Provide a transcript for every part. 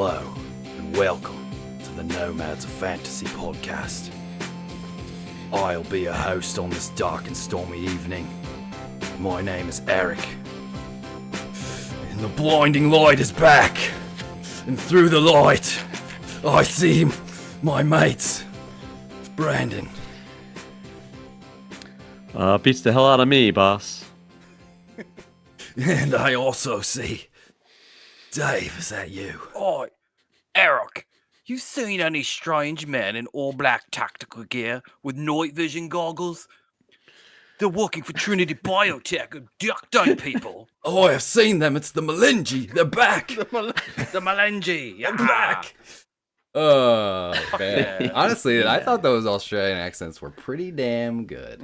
Hello, and welcome to the Nomads of Fantasy podcast. I'll be your host on this dark and stormy evening. My name is Eric. And the blinding light is back. And through the light, I see my mates. Brandon. Beats the hell out of me, boss. And I also see Dave. Is that you? Oi, Eric, you seen any strange men in all black tactical gear with night vision goggles? They're working for Trinity Biotech, abducting people. Oh, I've seen them. It's the Melingi. They're back. The Melengi. They're back. Man. Yeah. Honestly, I thought those Australian accents were pretty damn good.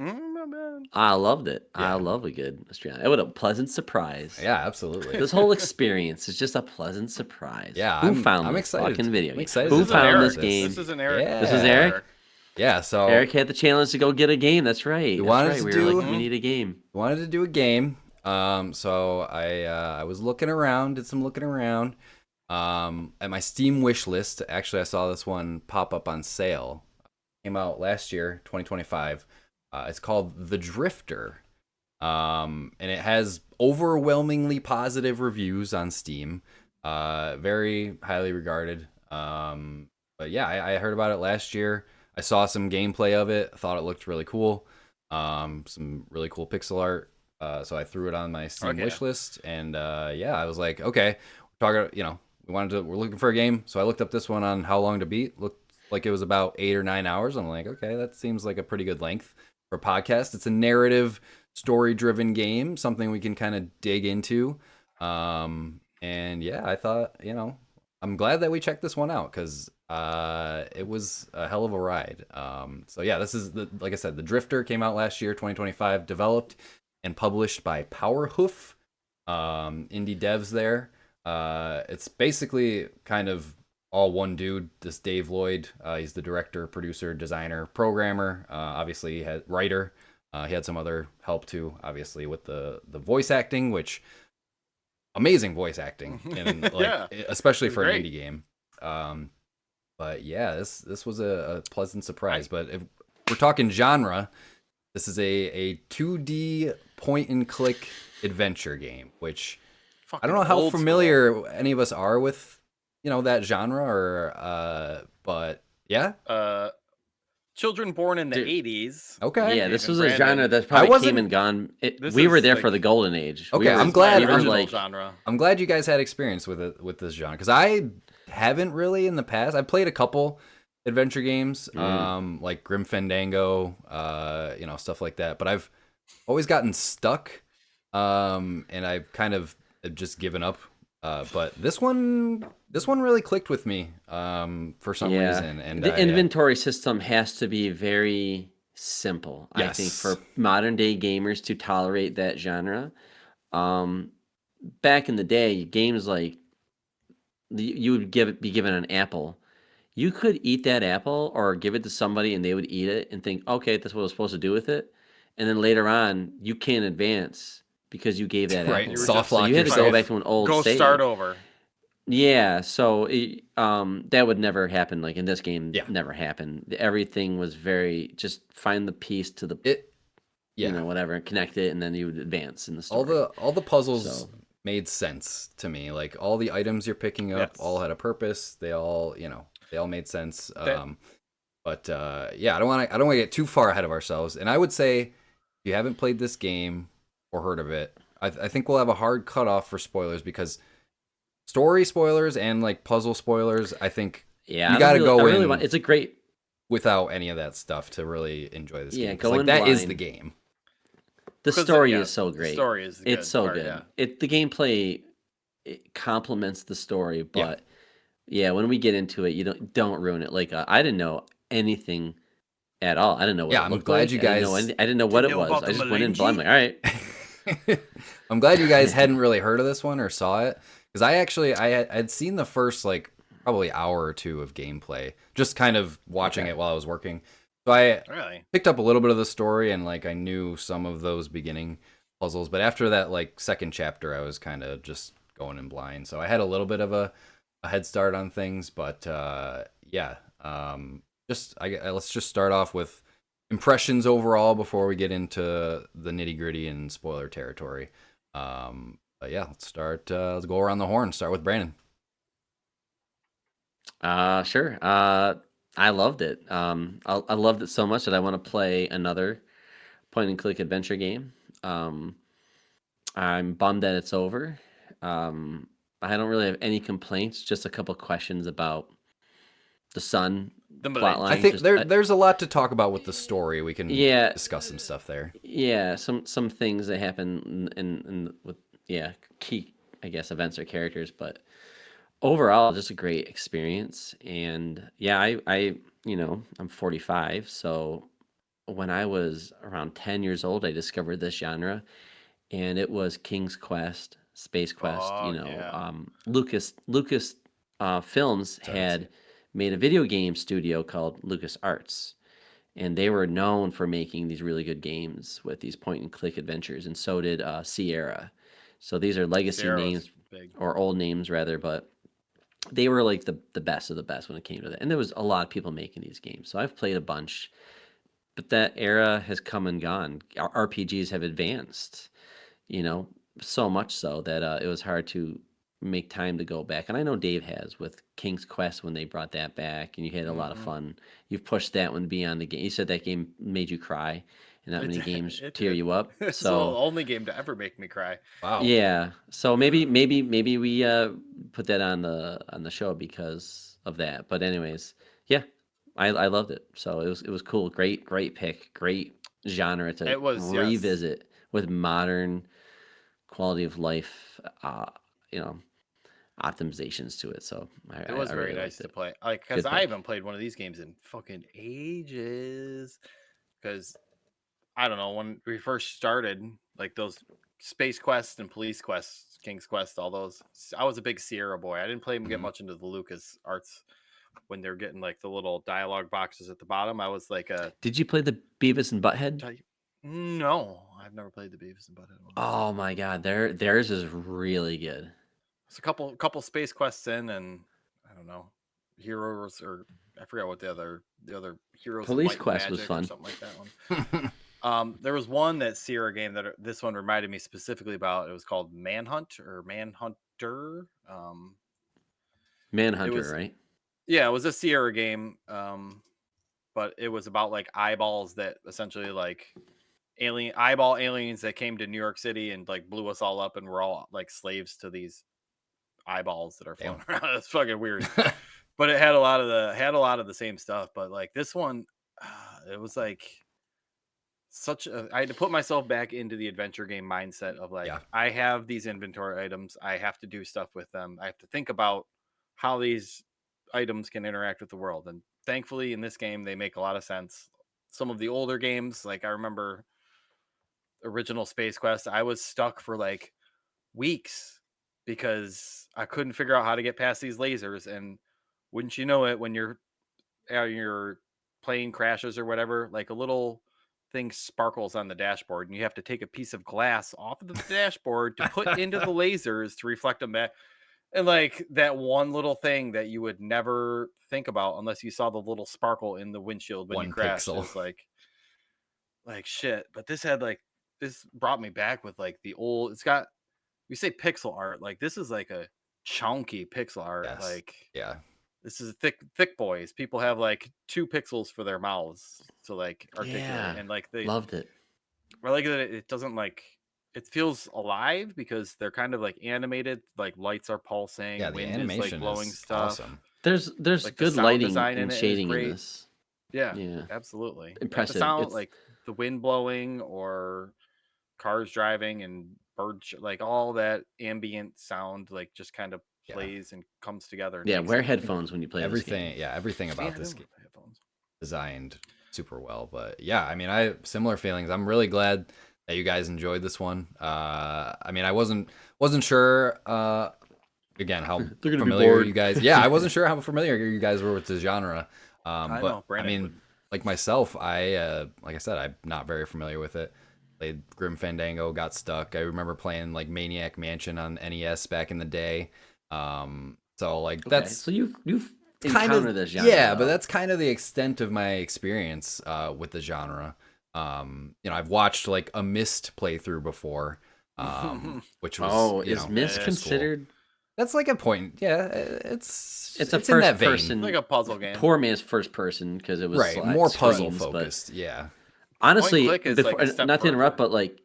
I loved it. Yeah. I love a good Australian. It was a pleasant surprise. Yeah, absolutely. This whole experience is just a pleasant surprise. Yeah, Who found I'm this excited. fucking video I'm game? excited Who to found Eric. this game? This isn't Eric. Yeah. This is Eric? Yeah, so Eric had the challenge to go get a game. That's right. wanted That's right. to We were do- like, we need a game. wanted to do a game. So I was looking around, did some looking around. At my Steam wish list, actually I saw this one pop up on sale. Came out last year, 2025. It's called The Drifter. And it has overwhelmingly positive reviews on Steam. Very highly regarded. But yeah, I heard about it last year. I saw some gameplay of it. I thought it looked really cool. Some really cool pixel art. So I threw it on my Steam wish list, and yeah, I was like, okay, we're talking, we're looking for a game. So I looked up this one on How Long to Beat. Looked like it was about 8 or 9 hours. I'm like, okay, that seems like a pretty good length for a podcast. It's a narrative, story-driven game, something we can kind of dig into. And yeah, I thought, I'm glad that we checked this one out because it was a hell of a ride. So yeah, this is like I said, The Drifter came out last year, 2025, developed and published by Powerhoof, indie devs there. It's basically kind of all one dude, this Dave Lloyd. He's the director, producer, designer, programmer, obviously writer. He had some other help too, obviously with the voice acting, which amazing voice acting, and especially for an indie game. But yeah, this was a pleasant surprise. But if we're talking genre, this is a 2D point and click adventure game, which I don't know how familiar any of us are with, that genre, or but yeah. Children born in the 80s. Okay. Yeah, this Even was a Brandon. genre that's probably wasn't- came and gone. This We were is there like- for the golden age. Okay, We were, I'm glad- we were Original like, genre. I'm glad you guys had experience with this genre, because I haven't really in the past. I've played a couple adventure games, like Grim Fandango, stuff like that. But I've always gotten stuck, and I've kind of just given up. But this one really clicked with me, for some reason. And the inventory system has to be very simple, I think, Yes. for modern day gamers to tolerate that genre. Back in the day, games like you would be given an apple. You could eat that apple or give it to somebody and they would eat it and think, okay, that's what I was supposed to do with it. And then later on, you can't advance because you gave that Right, apple. soft So lock you had to go yourself. back to an old Go save. start over. Yeah, so that would never happen. Like in this game, Yeah. never happened. Everything was very just find the piece to the whatever, connect it, and then you would advance in the story. all the puzzles So- made sense to me. Like all the items you're picking up all had a purpose. They all made sense. But yeah, I don't want to get too far ahead of ourselves. And I would say if you haven't played this game or heard of it, I think we'll have a hard cutoff for spoilers, because story spoilers and like puzzle spoilers, I think Yeah, you got to go in it's a great. without any of that stuff to really enjoy this Yeah, game. 'Cause, go like in that is blind. the game. The 'Cause story yeah, is so the great. story is the It's good so part, good. yeah. The gameplay it complements the story, but yeah, when we get into it, you don't ruin it. Like I didn't know anything at all. I didn't know what Yeah, it I'm looked glad like. you I didn't know guys- anything- I didn't know what it know was. about I the just went in Melengi? blind. Like, all right. I'm glad you guys hadn't really heard of this one or saw it, because I'd seen the first like probably hour or two of gameplay, just kind of watching it while I was working. So I Really? picked up a little bit of the story, and like I knew some of those beginning puzzles, but after that like second chapter, I was kind of just going in blind. So I had a little bit of a a head start on things. But yeah, let's just start off with impressions overall before we get into the nitty gritty and spoiler territory. But yeah, let's start. Let's go around the horn. Start with Brandon. Sure. I loved it. I loved it so much that I want to play another point and click adventure game. I'm bummed that it's over. I don't really have any complaints, just a couple questions about the Sun plot I line. I think Just, there's a lot to talk about with the story. We can yeah, discuss some stuff there. yeah, some things that happen in with key, I guess, events or characters, but overall just a great experience. And yeah, I'm 45, so when I was around 10 years old, I discovered this genre, and it was King's Quest, Space Quest. Oh yeah. Lucas Films had made a video game studio called Lucas Arts, and they were known for making these really good games with these point and click adventures, and so did Sierra. So these are legacy Sarah was names, big. or old names rather, but they were like the best of the best when it came to that. And there was a lot of people making these games. So I've played a bunch, but that era has come and gone. RPGs have advanced, you know, so much so that it was hard to make time to go back. And I know Dave has with King's Quest when they brought that back, and you had a lot of fun. You've pushed that one beyond the game. You said that game made you cry, and not many games It tear did. you up. It's the So only game to ever make me cry. Wow. yeah, so maybe we put that on the show because of that. But anyways, yeah, I loved it. So it was cool. Great pick. Great genre to It was, yes. revisit with modern quality of life, you know, optimizations to it. So It was I very really nice liked to it. play. Like, because Good I pick. haven't played one of these games in fucking ages. Because I don't know, when we first started, like those Space Quest and Police Quest, King's Quest, all those, I was a big Sierra boy. I didn't play them get Mhm. much into the Lucas Arts when they're getting like the little dialogue boxes at the bottom. I was like a Did you play the Beavis and Butthead? no, I've never played the Beavis and Butthead one. Oh my God, theirs is really good. It's a couple Space Quests in, and I don't know, Heroes, or I forgot what the other Heroes of Police Might and Quest was Magic or fun. something like that one. There was one that Sierra game that this one reminded me specifically about. It was called Manhunt or Manhunter. It Manhunter, was right? Yeah, it was a Sierra game. But it was about like eyeballs that essentially like aliens that came to New York City and like blew us all up, and we're all like slaves to these eyeballs that are floating around. It's fucking weird. But it had a lot of the same stuff. But like this one, it was like I had to put myself back into the adventure game mindset of like, Yeah. I have these inventory items, I have to do stuff with them, I have to think about how these items can interact with the world. And thankfully in this game they make a lot of sense. Some of the older games, like I remember original Space Quest, I was stuck for like weeks because I couldn't figure out how to get past these lasers. And wouldn't you know it, when your plane crashes or whatever, like a little thing sparkles on the dashboard, and you have to take a piece of glass off of the dashboard to put into the lasers to reflect them back. And like that one little thing that you would never think about unless you saw the little sparkle in the windshield when you One crashed pixel. is like shit. But this brought me back with like the old, it's got, we say pixel art, like this is like a chunky pixel art. Yes. Like Yeah. this is thick boys. People have like 2 pixels for their mouths to like articulate. Yeah, And like loved it. I like that it doesn't like, it feels alive because they're kind of like animated, like lights are pulsing, Yeah. The wind is like animation blowing is stuff. awesome. There's Like the good sound lighting design in and it is shading in great. this. Yeah, Yeah, absolutely. Like the impressive. sound, It's like the wind blowing or cars driving and birds, like all that ambient sound, like just kind of Yeah. plays and comes together. And yeah. makes Wear it headphones when you play this game. Everything. Yeah. Everything Yeah, about I this do game have headphones. designed super well. But yeah, I mean, I have similar feelings. I'm really glad that you guys enjoyed this one. I mean, I wasn't sure. Again, how They're gonna be familiar bored. you guys. Yeah, I wasn't sure how familiar you guys were with the genre. I But know, I Brandon mean, would. like myself, like I said, I'm not very familiar with it. Played Grim Fandango, got stuck. I remember playing like Maniac Mansion on NES back in the day. So like Okay, that's so you've kind encountered of this genre. yeah, but though. that's kind of the extent of my experience with the genre. I've watched like a Myst playthrough before, which was Is Myst Myst. considered? that's like a point. Yeah, It's a in that first vein. person, Like a puzzle game. Poor man's first person because it was Right, more puzzle screens, but focused. Yeah, honestly, click is like before a step not to interrupt, further. but like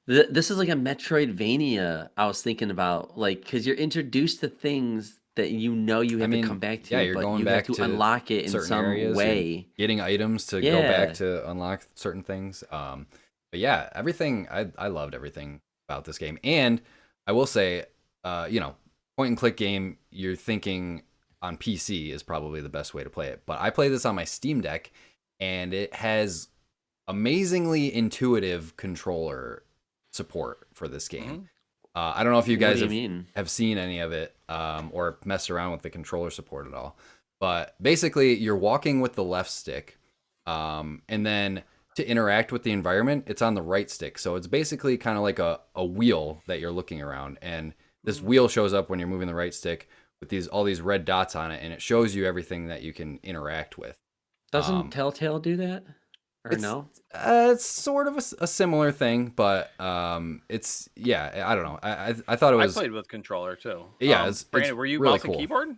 this is like a Metroidvania. I was thinking about like because you're introduced to things that you have to come back to, yeah, you're but going you have back to to unlock it in certain some areas. You're way. getting items to go back Yeah, to unlock certain things. But yeah, everything I loved everything about this game, and I will say, point and click game. You're thinking on PC is probably the best way to play it, but I play this on my Steam Deck, and it has amazingly intuitive controller support for this game. I don't know if you what guys do you mean? have seen any of it or messed around with the controller support at all. But basically, you're walking with the left stick, and then to interact with the environment, it's on the right stick. So it's basically kind of like a wheel that you're looking around, and this wheel shows up when you're moving the right stick with all these red dots on it, and it shows you everything that you can interact with. Doesn't Telltale do that? Or no? It's sort of a similar thing, but it's I don't know. I thought it was played with controller too. yeah. It's Brandon, were you really mouse and cool. keyboard?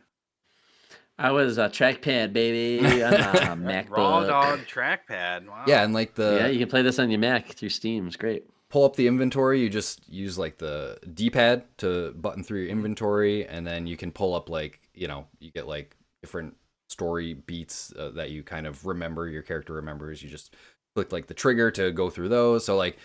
I was a trackpad baby on a MacBook. Raw dog trackpad. Wow. Yeah, and like Yeah, you can play this on your Mac through Steam. It's great. pull up the inventory, you just use like the D-pad to button through your inventory, and then you can pull up like you get like different story beats that you kind of remember. Your character remembers. You just click like the trigger to go through those. So like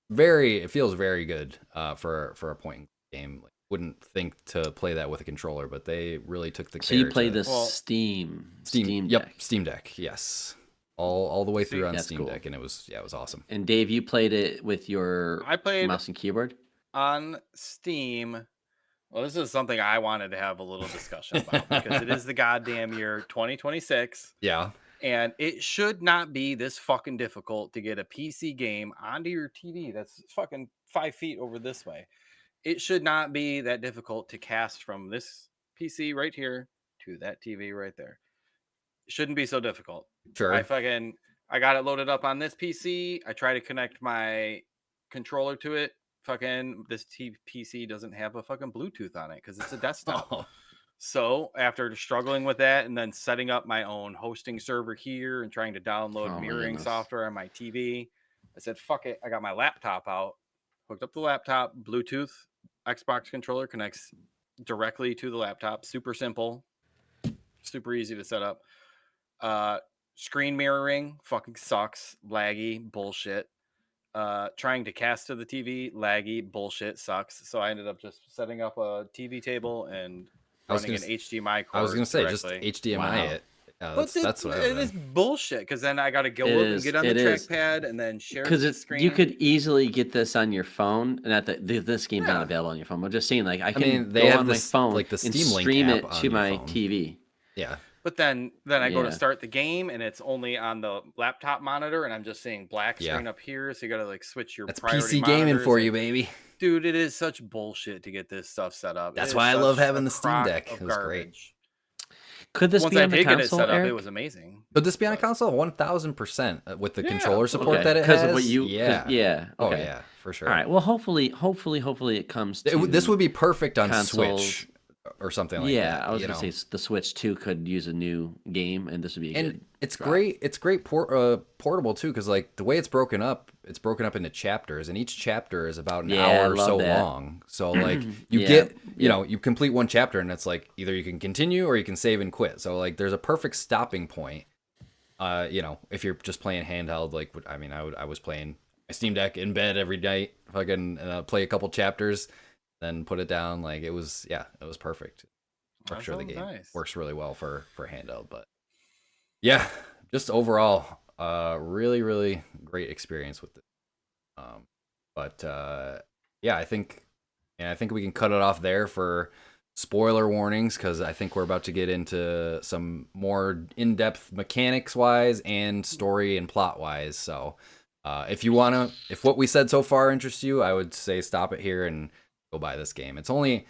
it feels very good for a point game. Like, wouldn't think to play that with a controller, but they really took the care. So you play to, the Steam Deck. Yep, Steam Deck. Yes, all the way through on That's Steam cool. Deck, and it was awesome. And Dave, you played it with your I played mouse and keyboard? on Steam. Well, this is something I wanted to have a little discussion about because it is the goddamn year 2026. Yeah. And it should not be this fucking difficult to get a PC game onto your TV that's fucking 5 feet over this way. It should not be that difficult to cast from this PC right here to that TV right there. It shouldn't be so difficult. Sure. I got it loaded up on this PC. I try to connect my controller to it. Fucking this PC doesn't have a fucking Bluetooth on it because it's a desktop. Oh. So after struggling with that and then setting up my own hosting server here and trying to download mirroring software on my TV, I said, fuck it. I got my laptop out, hooked up the laptop, Bluetooth, Xbox controller connects directly to the laptop. Super simple, super easy to set up. Screen mirroring fucking sucks, laggy, bullshit. Trying to cast to the TV, laggy, bullshit, sucks. So I ended up just setting up a TV table and running an HDMI cord. I was gonna say directly. just HDMI it. That's what it is bullshit because then I got to go up and get on the trackpad and then share the screen. You could easily get this on your phone. Not that this game's not available on your phone. I'm just saying, like I can they go have on this, my phone like the and Steam Link stream app it on to your my phone. TV. Yeah. But then I go to start the game and it's only on the laptop monitor and I'm just seeing black screen up here. So you got to like switch your That's priority PC gaming monitors. for you, baby. Dude, it is such bullshit to get this stuff set up. That's why I love having the Steam Deck. It was great. Could this Once be I on the did get it console, set up, Eric? it was amazing. Could this be on a console? 1000% with the controller support Okay. that it Because has. of what you, yeah. Okay. Oh yeah, for sure. All right. Well, hopefully it comes to This would be perfect on consoles. Switch or something like that. Yeah, I was gonna say the Switch 2 could use a new game, and this would be a good. It's great. It's great portable too, because like the way it's broken up into chapters, and each chapter is about an hour or so long. So like you get, you complete one chapter, and it's like either you can continue or you can save and quit. So like there's a perfect stopping point. If you're just playing handheld, like I was playing my Steam Deck in bed every night, fucking play a couple chapters, then put it down. Like it was perfect. I'm sure the game works really well for handheld, but yeah, just overall, really, really great experience with it. I think we can cut it off there for spoiler warnings, because I think we're about to get into some more in-depth mechanics wise and story and plot wise. So if what we said so far interests you, I would say stop it here and go buy this game. It was only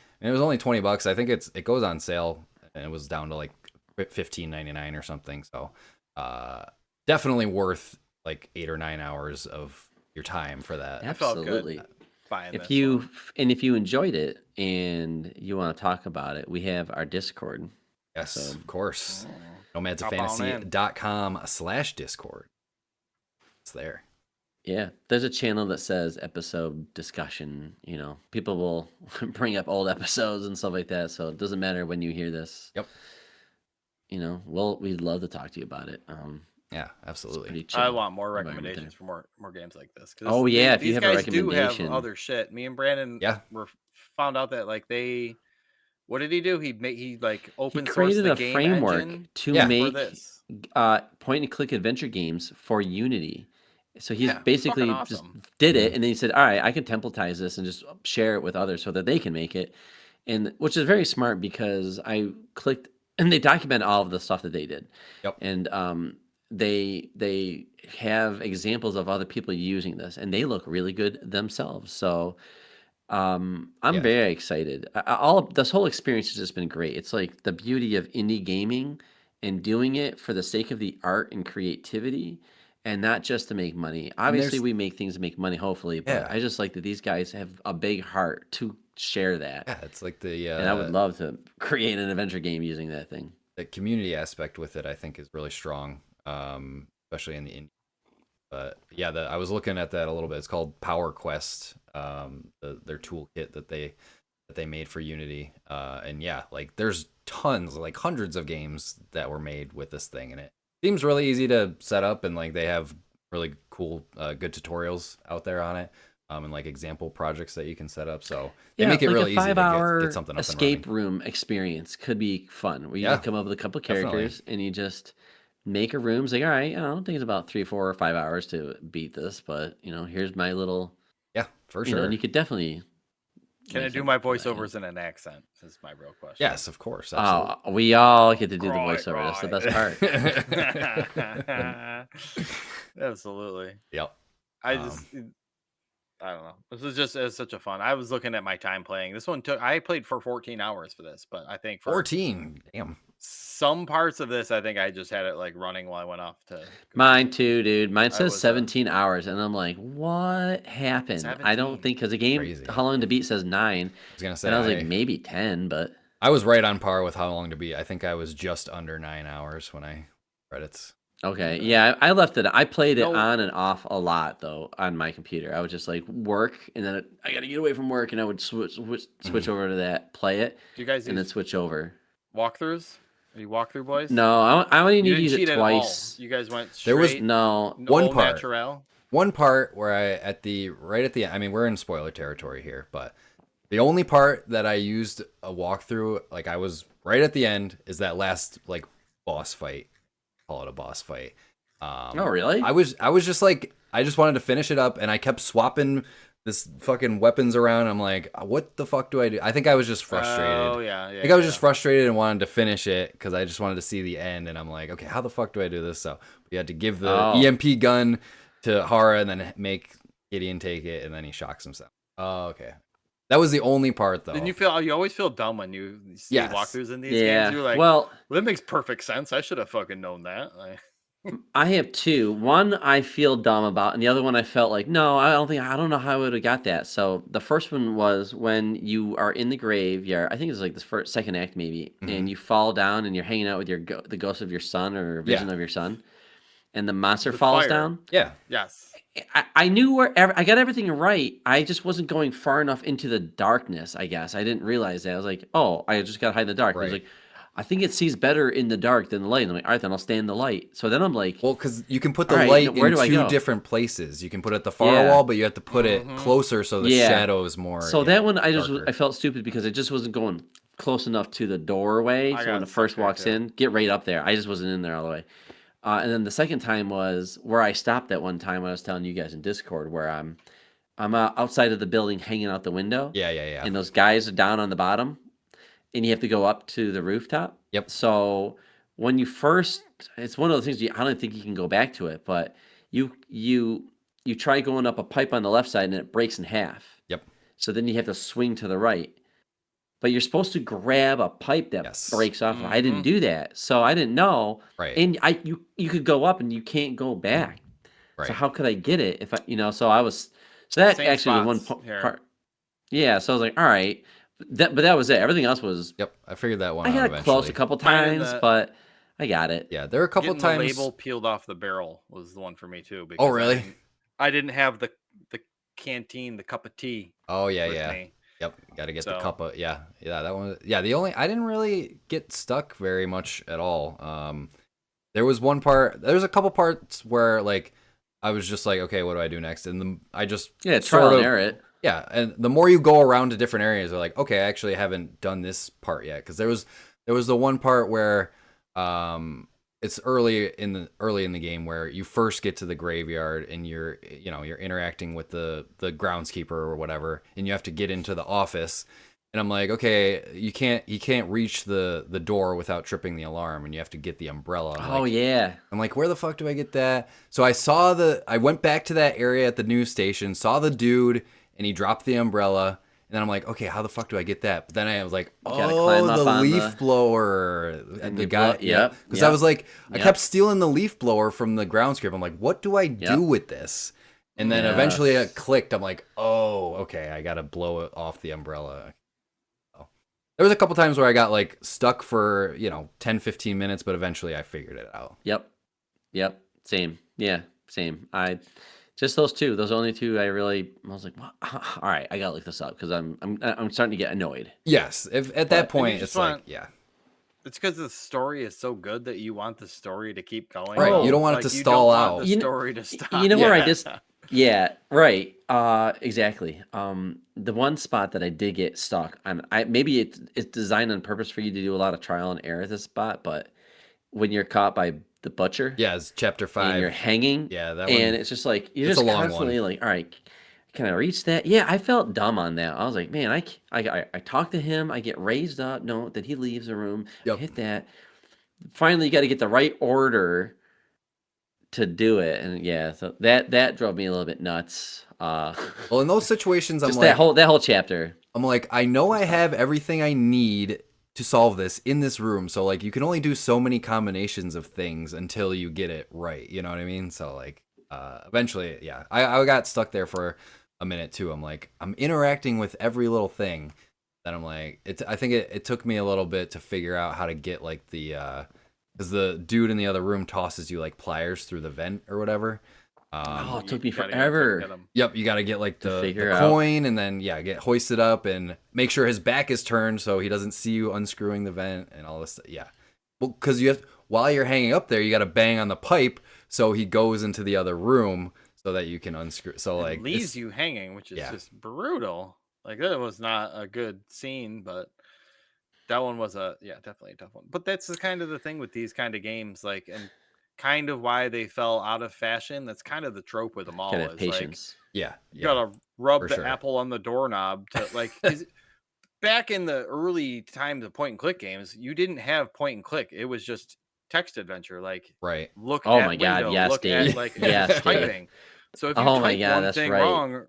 $20. I think it goes on sale and it was down to like $15.99 or something. So definitely worth like 8 or 9 hours of your time for that. I felt good Absolutely. buying If this you one. and if you enjoyed it and you want to talk about it, we have our Discord. Yes, So- of course. Hop on in. nomadsofantasy.com/discord. It's there. Yeah, there's a channel that says episode discussion. You know, people will bring up old episodes and stuff like that. So it doesn't matter when you hear this. Yep. You know, we'd love to talk to you about it. Yeah, It's absolutely. pretty chill. I want more environment recommendations for more games like this. 'Cause Oh, yeah, if you these have a guys do have recommendation. other shit. Me and Brandon Yeah. found out that like what did he do? He like He open sourced created the a game framework engine to Yeah. for make this. point and click adventure games for Unity. So he's Yeah, basically fucking just awesome. did it, and then he said, "All right, I can templatize this and just share it with others so that they can make it," and which is very smart because I clicked and they document all of the stuff that they did, Yep. and they have examples of other people using this, and they look really good themselves. So I'm Yeah. very excited. All of this whole experience has just been great. It's like the beauty of indie gaming and doing it for the sake of the art and creativity and not just to make money. Obviously, there's- we make things to make money, hopefully, but Yeah. I just like that these guys have a big heart to share that. Yeah, it's like the And I would love to create an adventure game using that thing. the community aspect with it, I think, is really strong, especially in the indie. But yeah, I was looking at that a little bit. It's called Power Quest, their toolkit that they made for Unity. And yeah, like there's tons, like hundreds of games that were made with this thing, and it seems really easy to set up. And like they have really cool, good tutorials out there on it, and like example projects that you can set up. So they make it like really a easy to 5-hour get something up escape and running. room experience could be fun. Where you Yeah, just come up with a couple definitely. characters and you just make a room. It's like, all right, I don't think it's about 3, 4, or 5 hours to beat this, but here's my little, Yeah, for you know, sure. and you could definitely. Can I make do something my from that, yeah. voiceovers in an accent? Is my real question. Yes, of course. Absolutely. We all get to do the Right, voiceover. That's the right. best part. Absolutely. Yep. I don't know. This is just it's such a fun. I was looking at my time playing. This one I played for 14 hours for this, but I think for 14. Damn. some parts of this, I think I just had it like running while I went off to. Mine too, dude. Mine says was, 17 hours, and I'm like, what happened? I don't 17. think because the game, Crazy. how long to beat says 9, I was gonna say and I was like maybe 10, but I was right on par with how long to beat. I think I was just under 9 hours when I credits. okay, yeah, I left it. I played it No. on and off a lot though on my computer. I would just like work, and then I got to get away from work, and I would switch over to that, play it, Do you guys and then use switch over. walkthroughs? Are you walkthrough boys? No, I only you need to didn't use cheat it at all. twice. You guys went straight. There was No, one au part. naturel? One part where right at the end, I mean, we're in spoiler territory here, but the only part that I used a walkthrough, like I was right at the end, is that last like boss fight. Call it a boss fight. Oh, really? I was just like, I just wanted to finish it up, and I kept swapping this fucking weapons around. I'm like, what the fuck do I do? I think I was just frustrated. Oh yeah. I think I was just frustrated and wanted to finish it because I just wanted to see the end. And I'm like, okay, how the fuck do I do this? So we had to give the EMP gun to Hara and then make Gideon take it, and then he shocks himself. Oh, okay. That was the only part, though. Then you always feel dumb when you see Yes. walkthroughs in these Yeah. games. You're like, well, that makes perfect sense. I should have fucking known that. Like, I have two. One I feel dumb about, and the other one I felt like, no, I don't know how I would have got that. So the first one was when you are in the graveyard. I think it's like the second act maybe, and you fall down and you're hanging out with the ghost of your son or vision of your son, and the monster falls fire. down. Yeah. yes. I knew I got everything right. I just wasn't going far enough into the darkness, I guess. I didn't realize that. I was like, oh, I just got to hide in the dark. And I was Right. like, I think it sees better in the dark than the light. And I'm like, all right, then I'll stay in the light. So then I'm like, Well, because you can put the All right, light where in do I two go? different places. You can put it at the far Yeah. wall, but you have to put it closer so the Yeah. shadow is more. so that one I darker. felt stupid because it just wasn't going close enough to the doorway. I So when got it first stuck there, walks too. in, get right up there. I just wasn't in there all the way. And then the second time was where I stopped at one time when I was telling you guys in Discord where I'm outside of the building hanging out the window. Yeah. And those guys are down on the bottom, and you have to go up to the rooftop. Yep. So when you first, it's one of those things I don't think you can go back to it, but you try going up a pipe on the left side and it breaks in half. Yep. So then you have to swing to the right. but you're supposed to grab a pipe that Yes. breaks off. I didn't do that, so I didn't know. Right. And you could go up and you can't go back. Right. So how could I get it if so that Same actually was spots one here. part. Yeah, so I was like, all right, but that was it. Everything else was. Yep, I figured that one I out got eventually. close a couple Finding times, the- but I got it. Yeah, there were a couple Getting times. the label peeled off the barrel was the one for me too. Oh, really? I didn't have the canteen, the cup of tea. Oh yeah, with yeah. me. Yep, got to get the So- cup of that one. Yeah, I didn't really get stuck very much at all. There's a couple parts where like I was just like, okay, what do I do next? And I just trial and error it. Yeah, and the more you go around to different areas, they're like, okay, I actually haven't done this part yet, because there was the one part where it's early in the game where you first get to the graveyard and you're interacting with the groundskeeper or whatever, and you have to get into the office. And I'm like, okay, you can't reach the door without tripping the alarm, and you have to get the umbrella. I'm like, where the fuck do I get that? So I went back to that area at the news station, saw the dude, and he dropped the umbrella. And then I'm like, okay, how the fuck do I get that? But then I was like, the leaf blower. And the guy, because I was like, I kept stealing the leaf blower from the groundskeeper. I'm like, what do I do with this? And then eventually it clicked. I'm like, oh, okay, I gotta blow it off the umbrella. There was a couple times where I got like stuck for 10, 15 minutes, but eventually I figured it out. Yep. Same. Yeah. Same. Just those two. Those only two. I was like, well, all right, I gotta look this up because I'm starting to get annoyed. Yes. If at that point it's like, It's because the story is so good that you want the story to keep going. Right. You don't want it to stall out. Want the story to stop. You know where I just. Yeah. Right. Exactly. The one spot that I did get stuck on. Maybe it's designed on purpose for you to do a lot of trial and error at this spot, but when you're caught by the butcher, it's chapter 5, and you're hanging, that one, and it's just like you're just constantly like, all right, can I reach that? Yeah, I felt dumb on that. I was like, man, I talk to him, I get raised up, no, then he leaves the room, I hit that. Finally, you got to get the right order to do it, and so that drove me a little bit nuts. Well, in those situations, I'm just like, that whole chapter. I'm like, I know I have everything I need to solve this in this room, so like you can only do so many combinations of things until you get it right, you know what I mean? So like eventually I got stuck there for a minute too. I'm like, I'm interacting with every little thing, then I'm like, I think it took me a little bit to figure out how to get like the because the dude in the other room tosses you like pliers through the vent or whatever. It took me forever. Yep, you got to get like the out. coin, and then get hoisted up and make sure his back is turned so he doesn't see you unscrewing the vent and all this stuff. Yeah, well, because while you're hanging up there, you got to bang on the pipe so he goes into the other room so that you can unscrew. So like leaves you hanging, which is just brutal. Like that was not a good scene, but that one was definitely a tough one. But that's kind of the thing with these kind of games, like, and kind of why they fell out of fashion. That's kind of the trope with them all. Gotta have patience. Like, you gotta rub the apple on the doorknob to like. Back in the early times of point and click games, you didn't have point and click. It was just text adventure. Like, look. Oh at my god! window, Yes, look Dave. At, like, yes, typing. So if you type one thing wrong,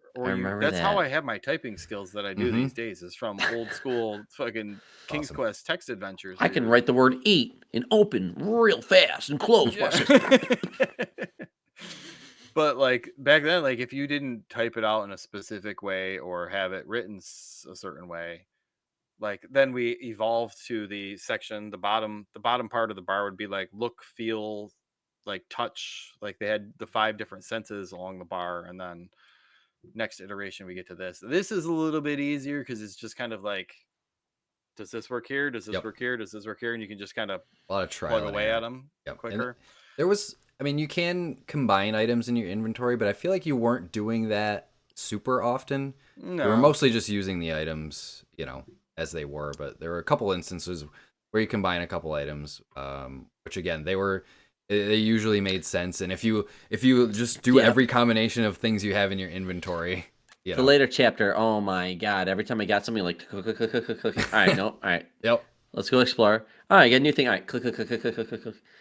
that's how I have my typing skills that I do these days. Is from old school fucking King's Quest text adventures. I can write the word eat and open real fast and close. But like back then, like if you didn't type it out in a specific way or have it written a certain way, like then we evolved to the section, the bottom part of the bar would be like look, feel, like touch, like they had the 5 different senses along the bar, and then next iteration we get to this is a little bit easier because it's just kind of like, does this work here, does this work here, does this work here, and you can just kind of a lot of trial plug away at them quicker. You can combine items in your inventory, but I feel like you weren't doing that super often. No. You were mostly just using the items as they were, but there were a couple instances where you combine a couple items, which again they usually made sense. And if you just do every combination of things you have in your inventory, the later chapter, oh my god, every time I got something like click. All right, no, all right. Yep. Let's go explore. All right, get a new thing. All right, click.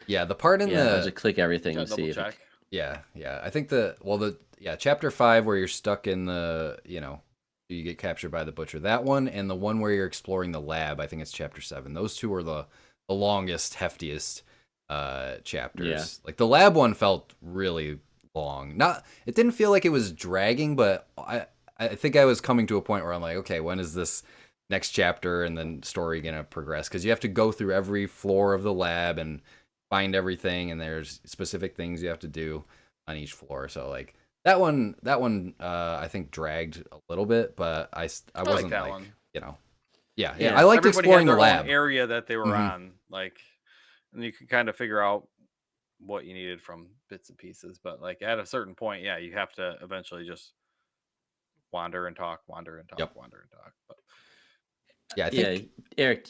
Yeah, the part in the just click everything and see. Yeah. I think chapter 5 where you're stuck in the you get captured by the butcher. That one and the one where you're exploring the lab, I think it's chapter 7. Those two are the longest, heftiest chapters. Like the lab one felt really long. It didn't feel like it was dragging, but I think I was coming to a point where I'm like, okay, when is this next chapter and then story gonna progress? Because you have to go through every floor of the lab and find everything, and there's specific things you have to do on each floor. So like that one, I think dragged a little bit, but I wasn't that like one. Yeah. Yeah. I liked Everybody exploring had the their own lab. area that they were Mhm. on, like, and you could kind of figure out what you needed from bits and pieces. But like at a certain point, yeah, you have to eventually just wander and talk, wander and talk, Yep. wander and talk. But Yeah, I think. Eric,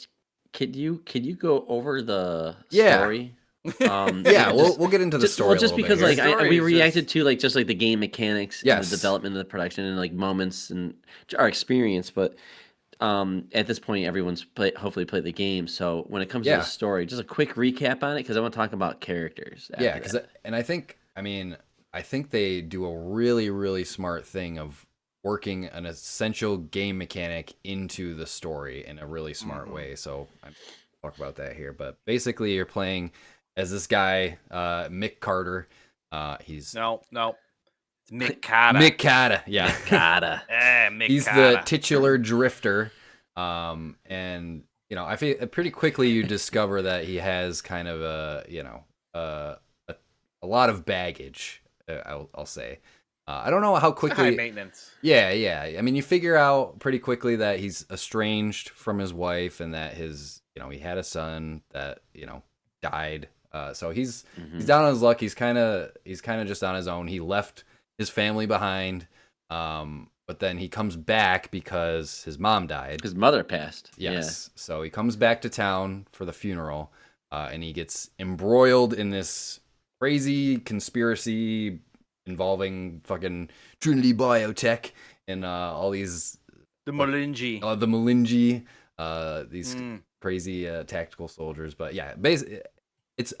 could you go over the Yeah. story? Yeah, we'll get into the story. Just a little because bit here. like Story we is reacted just- to like just like the game mechanics and Yes. the development of the production and like moments and our experience, but at this point everyone's hopefully played the game. So when it comes to Yeah. the story, just a quick recap on it because I want to talk about characters. Yeah, after because that. I think they do a really, really smart thing of working an essential game mechanic into the story in a really smart way. So I'm talk about that here, but basically you're playing as this guy, Mick Carter. He's no, it's Mick Carter. Mick Carter, yeah. Kata. Mick He's Carter. the titular drifter, and I feel pretty quickly you discover that he has kind of a lot of baggage. I'll say. I don't know how quickly. High maintenance. Yeah. I mean, you figure out pretty quickly that he's estranged from his wife, and that he had a son that died. So he's down on his luck. He's kind of just on his own. He left his family behind, but then he comes back because his mom died. His mother passed. Yes. So he comes back to town for the funeral, and he gets embroiled in this crazy conspiracy involving fucking Trinity Biotech and all these The Malinji. the Malinji, these crazy tactical soldiers. But yeah, basically,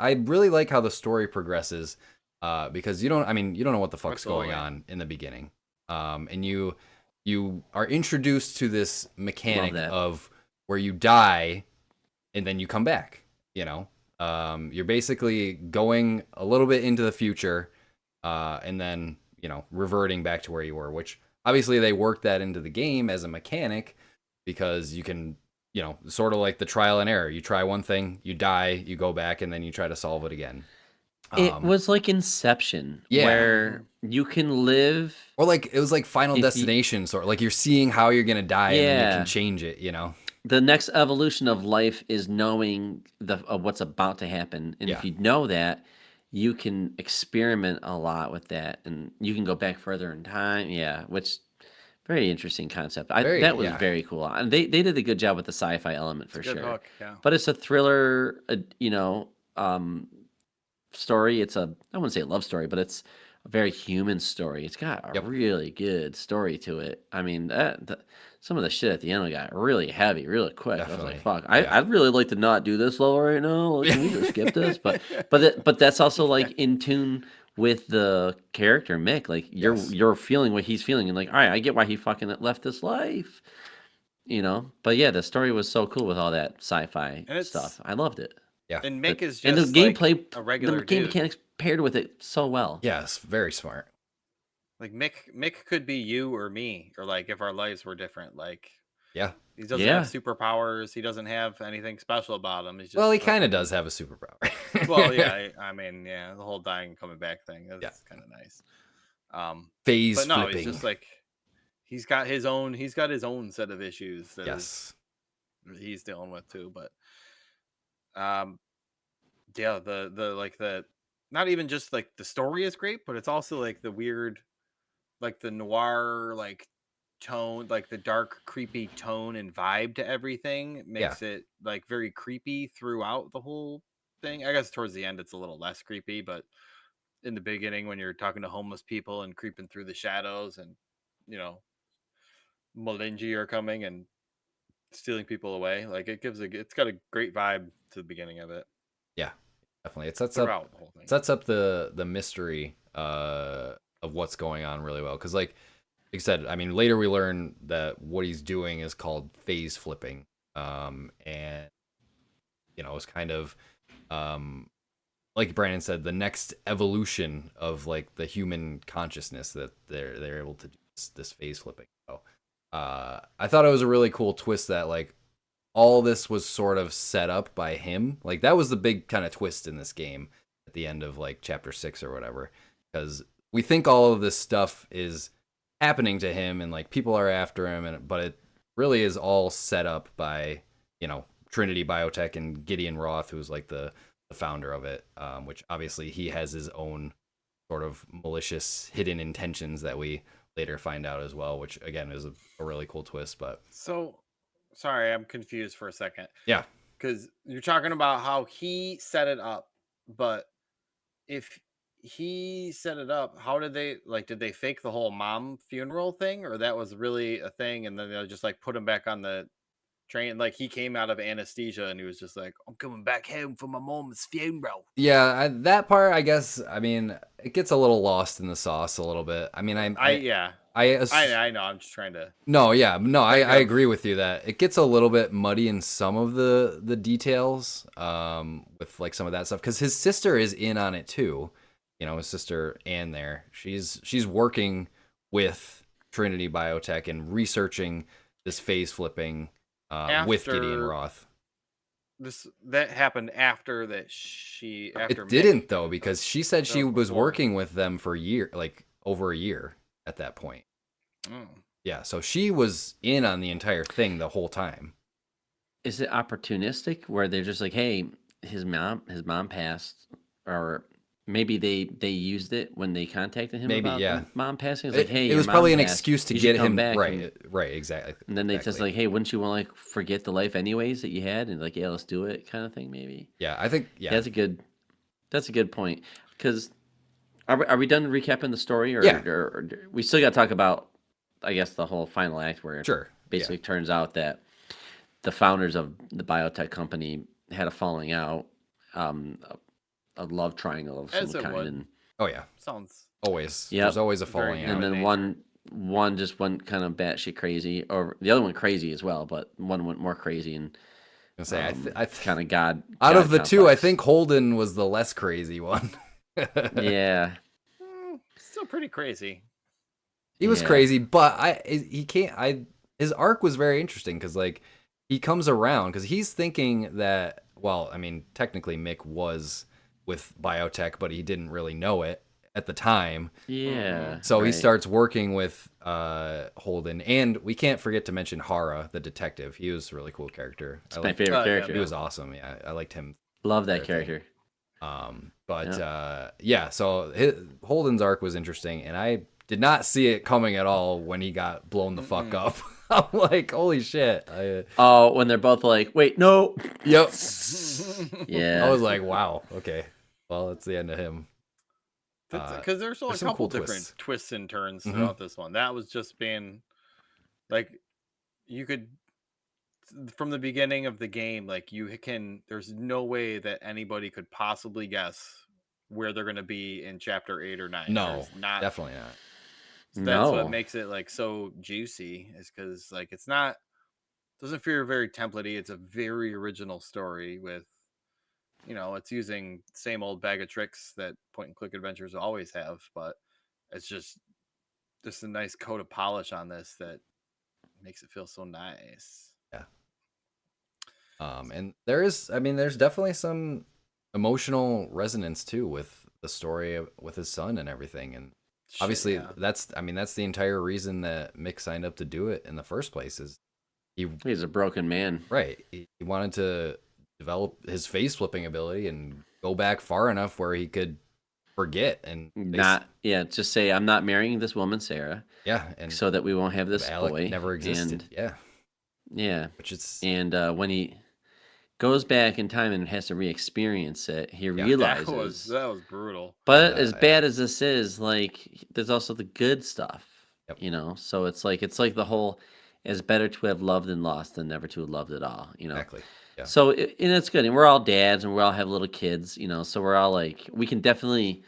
I really like how the story progresses, because you don't know what the fuck's going on in the beginning, and you are introduced to this mechanic of where you die and then you come back. You're basically going a little bit into the future, and then reverting back to where you were, which obviously they worked that into the game as a mechanic, because you can sort of like the trial and error. You try one thing, you die, you go back, and then you try to solve it again. It was like Inception, Yeah. where you can live. Or like it was like Final Destination, sort of like you're seeing how you're gonna die, and then you can change it. The next evolution of life is knowing what's about to happen, and if you know that, you can experiment a lot with that, and you can go back further in time. Yeah, which very interesting concept. That was very cool, and they did a good job with the sci-fi element for Good sure. hook, yeah. But it's a thriller, story. It's I wouldn't say a love story, but it's a very human story. It's got a really good story to it. I mean, some of the shit at the end got really heavy, really quick. Definitely. I was like, "Fuck, I'd really like to not do this level right now. Can we just skip this?" But that's also like in tune with the character Mick. Like you're feeling what he's feeling, and like, all right, I get why he fucking left this life. But yeah, the story was so cool with all that sci-fi stuff. I loved it. Yeah. And Mick is just and the gameplay, like a regular the game dude. mechanics paired with it so well. Yes, very smart. Like Mick could be you or me, or like if our lives were different. Like Yeah. he doesn't have superpowers. He doesn't have anything special about him. He's just Well, he kind of does have a superpower. Well, yeah. I mean, yeah, the whole dying and coming back thing is kind of nice. Phase but no, flipping. it's just like he's got his own set of issues that he's dealing with too. But yeah, the not even just like the story is great, but it's also like the weird, like the noir like tone, like the dark creepy tone and vibe to everything makes it like very creepy throughout the whole thing. I guess towards the end it's a little less creepy, but in the beginning when you're talking to homeless people and creeping through the shadows, and Malinji are coming and stealing people away, like it's got a great vibe to the beginning of it. Yeah, definitely. It throughout the whole thing. sets up the mystery of what's going on really well, because like I said, I mean, later we learn that what he's doing is called phase flipping, and it's kind of um, like Brandon said, the next evolution of like the human consciousness that they're able to do this phase flipping. So I thought it was a really cool twist that like all this was sort of set up by him. Like that was the big kind of twist in this game at the end of like chapter 6 or whatever, because we think all of this stuff is happening to him and like people are after him, but it really is all set up by Trinity Biotech and Gideon Roth, who's like the founder of it, which obviously he has his own sort of malicious hidden intentions that we later find out as well, which again is a really cool twist. But So, sorry, I'm confused for a second. yeah, Because you're talking about how he set it up, but if he set it up, how did they fake the whole mom funeral thing, or that was really a thing, and then they'll just like put him back on the train? Like he came out of anesthesia and he was just like, I'm coming back home for my mom's funeral. yeah, that part, I guess. I mean, it gets a little lost in the sauce a little bit. I mean, I know. I'm just trying to. No, yeah, no, I of- agree with you that it gets a little bit muddy in some of the details, with like some of that stuff, because his sister is in on it too. His sister Anne there, she's working with Trinity Biotech and researching this phase flipping with Gideon After- Roth. That happened after that. After It didn't though, because she said she was was before. working with them for over a year at that point. Oh. Yeah, so she was in on the entire thing the whole time. Is it opportunistic where they're just like, hey, his mom passed, or maybe they used it when they contacted him Maybe, about yeah. the mom passing? It's like, hey, It your was mom probably an passed. excuse to You should get come him back. right. Right, exactly. And then they just exactly. like, hey, wouldn't you want to like forget the life anyways that you had, and like, yeah, let's do it, kind of thing, maybe. Yeah, I think That's a good point. Because are we done recapping the story, or, Yeah. or we still got to talk about, I guess, the whole final act where Sure. basically turns out that the founders of the biotech company had a falling out, a love triangle of As some it kind, would. and Oh yeah, Sounds. always. Yep. There's always a Very falling good. out. and then nature. one just went kind of batshit crazy, or the other one crazy as well, but one went more crazy and I say, kind of God. out of the two, I complex. think Holden was the less crazy one. Yeah, Still pretty crazy. He was Yeah. crazy, but he can't. His arc was very interesting because like he comes around because he's thinking that. Well, I mean, technically Mick was with biotech, but he didn't really know it at the time. yeah. So he right. starts working with Holden, and we can't forget to mention Hara, the detective. He was a really cool character. It's my favorite yeah. character. He was awesome. Yeah, I liked him. Love that everything. character. So Holden's arc was interesting, and I did not see it coming at all when he got blown the fuck up. I'm like, holy shit. Oh, when they're both like, wait, no. Yep. Yeah. I was like, wow, okay. Well, that's the end of him. Because there's a there's some couple cool different twists and turns Mhm. throughout this one. That was just being like, you could, from the beginning of the game, like there's no way that anybody could possibly guess where they're going to be in chapter 8 or 9. No, There's not. definitely not. That's No. what makes it like so juicy, is because like it's not, doesn't feel very templatey. It's a very original story with, it's using same old bag of tricks that point and click adventures always have, but it's just a nice coat of polish on this that makes it feel so nice. And there's definitely some emotional resonance too with the story with his son and everything. And obviously yeah. that's the entire reason that Mick signed up to do it in the first place is He's a broken man. right. He wanted to develop his face flipping ability and go back far enough where he could forget and Just say, I'm not marrying this woman, Sarah, and so that we won't have this Alec boy. never existed. And, yeah. Which is And when he goes back in time and has to re-experience it, he realizes. that was brutal. But as bad as this is, like, there's also the good stuff, Yep. So it's like the whole, it's better to have loved and lost than never to have loved at all, exactly. Yeah. So and it's good, and we're all dads, and we all have little kids, so we're all like, we can definitely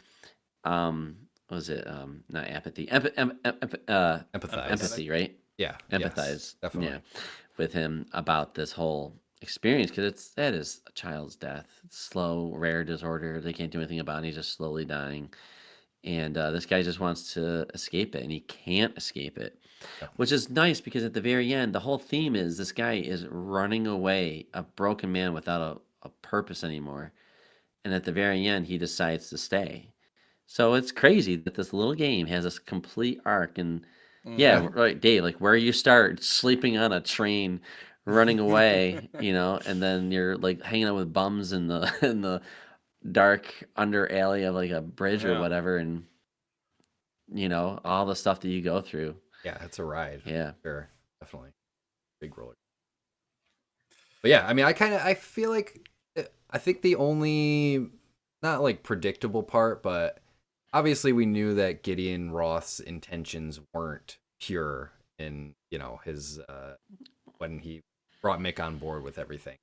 what was it? Not apathy, Empathize. empathy, right? Yeah. Empathize, Yes, definitely. yeah, with him about this whole experience because that is a child's death. It's slow, rare disorder. They can't do anything about it. He's just slowly dying, and this guy just wants to escape it, and he can't escape it, Yep. which is nice because at the very end, the whole theme is this guy is running away, a broken man without a purpose anymore, and at the very end, he decides to stay. So it's crazy that this little game has this complete arc and yeah, Mhm. right, Dave, like where you start sleeping on a train, running away, and then you're like hanging out with bums in the in the dark under alley of like a bridge or Yeah. whatever, and all the stuff that you go through. Yeah, it's a ride. Yeah. Sure. Definitely. Big roller. But yeah, I mean, I feel like I think the only not like predictable part, but obviously we knew that Gideon Roth's intentions weren't pure in, his when he brought Mick on board with everything.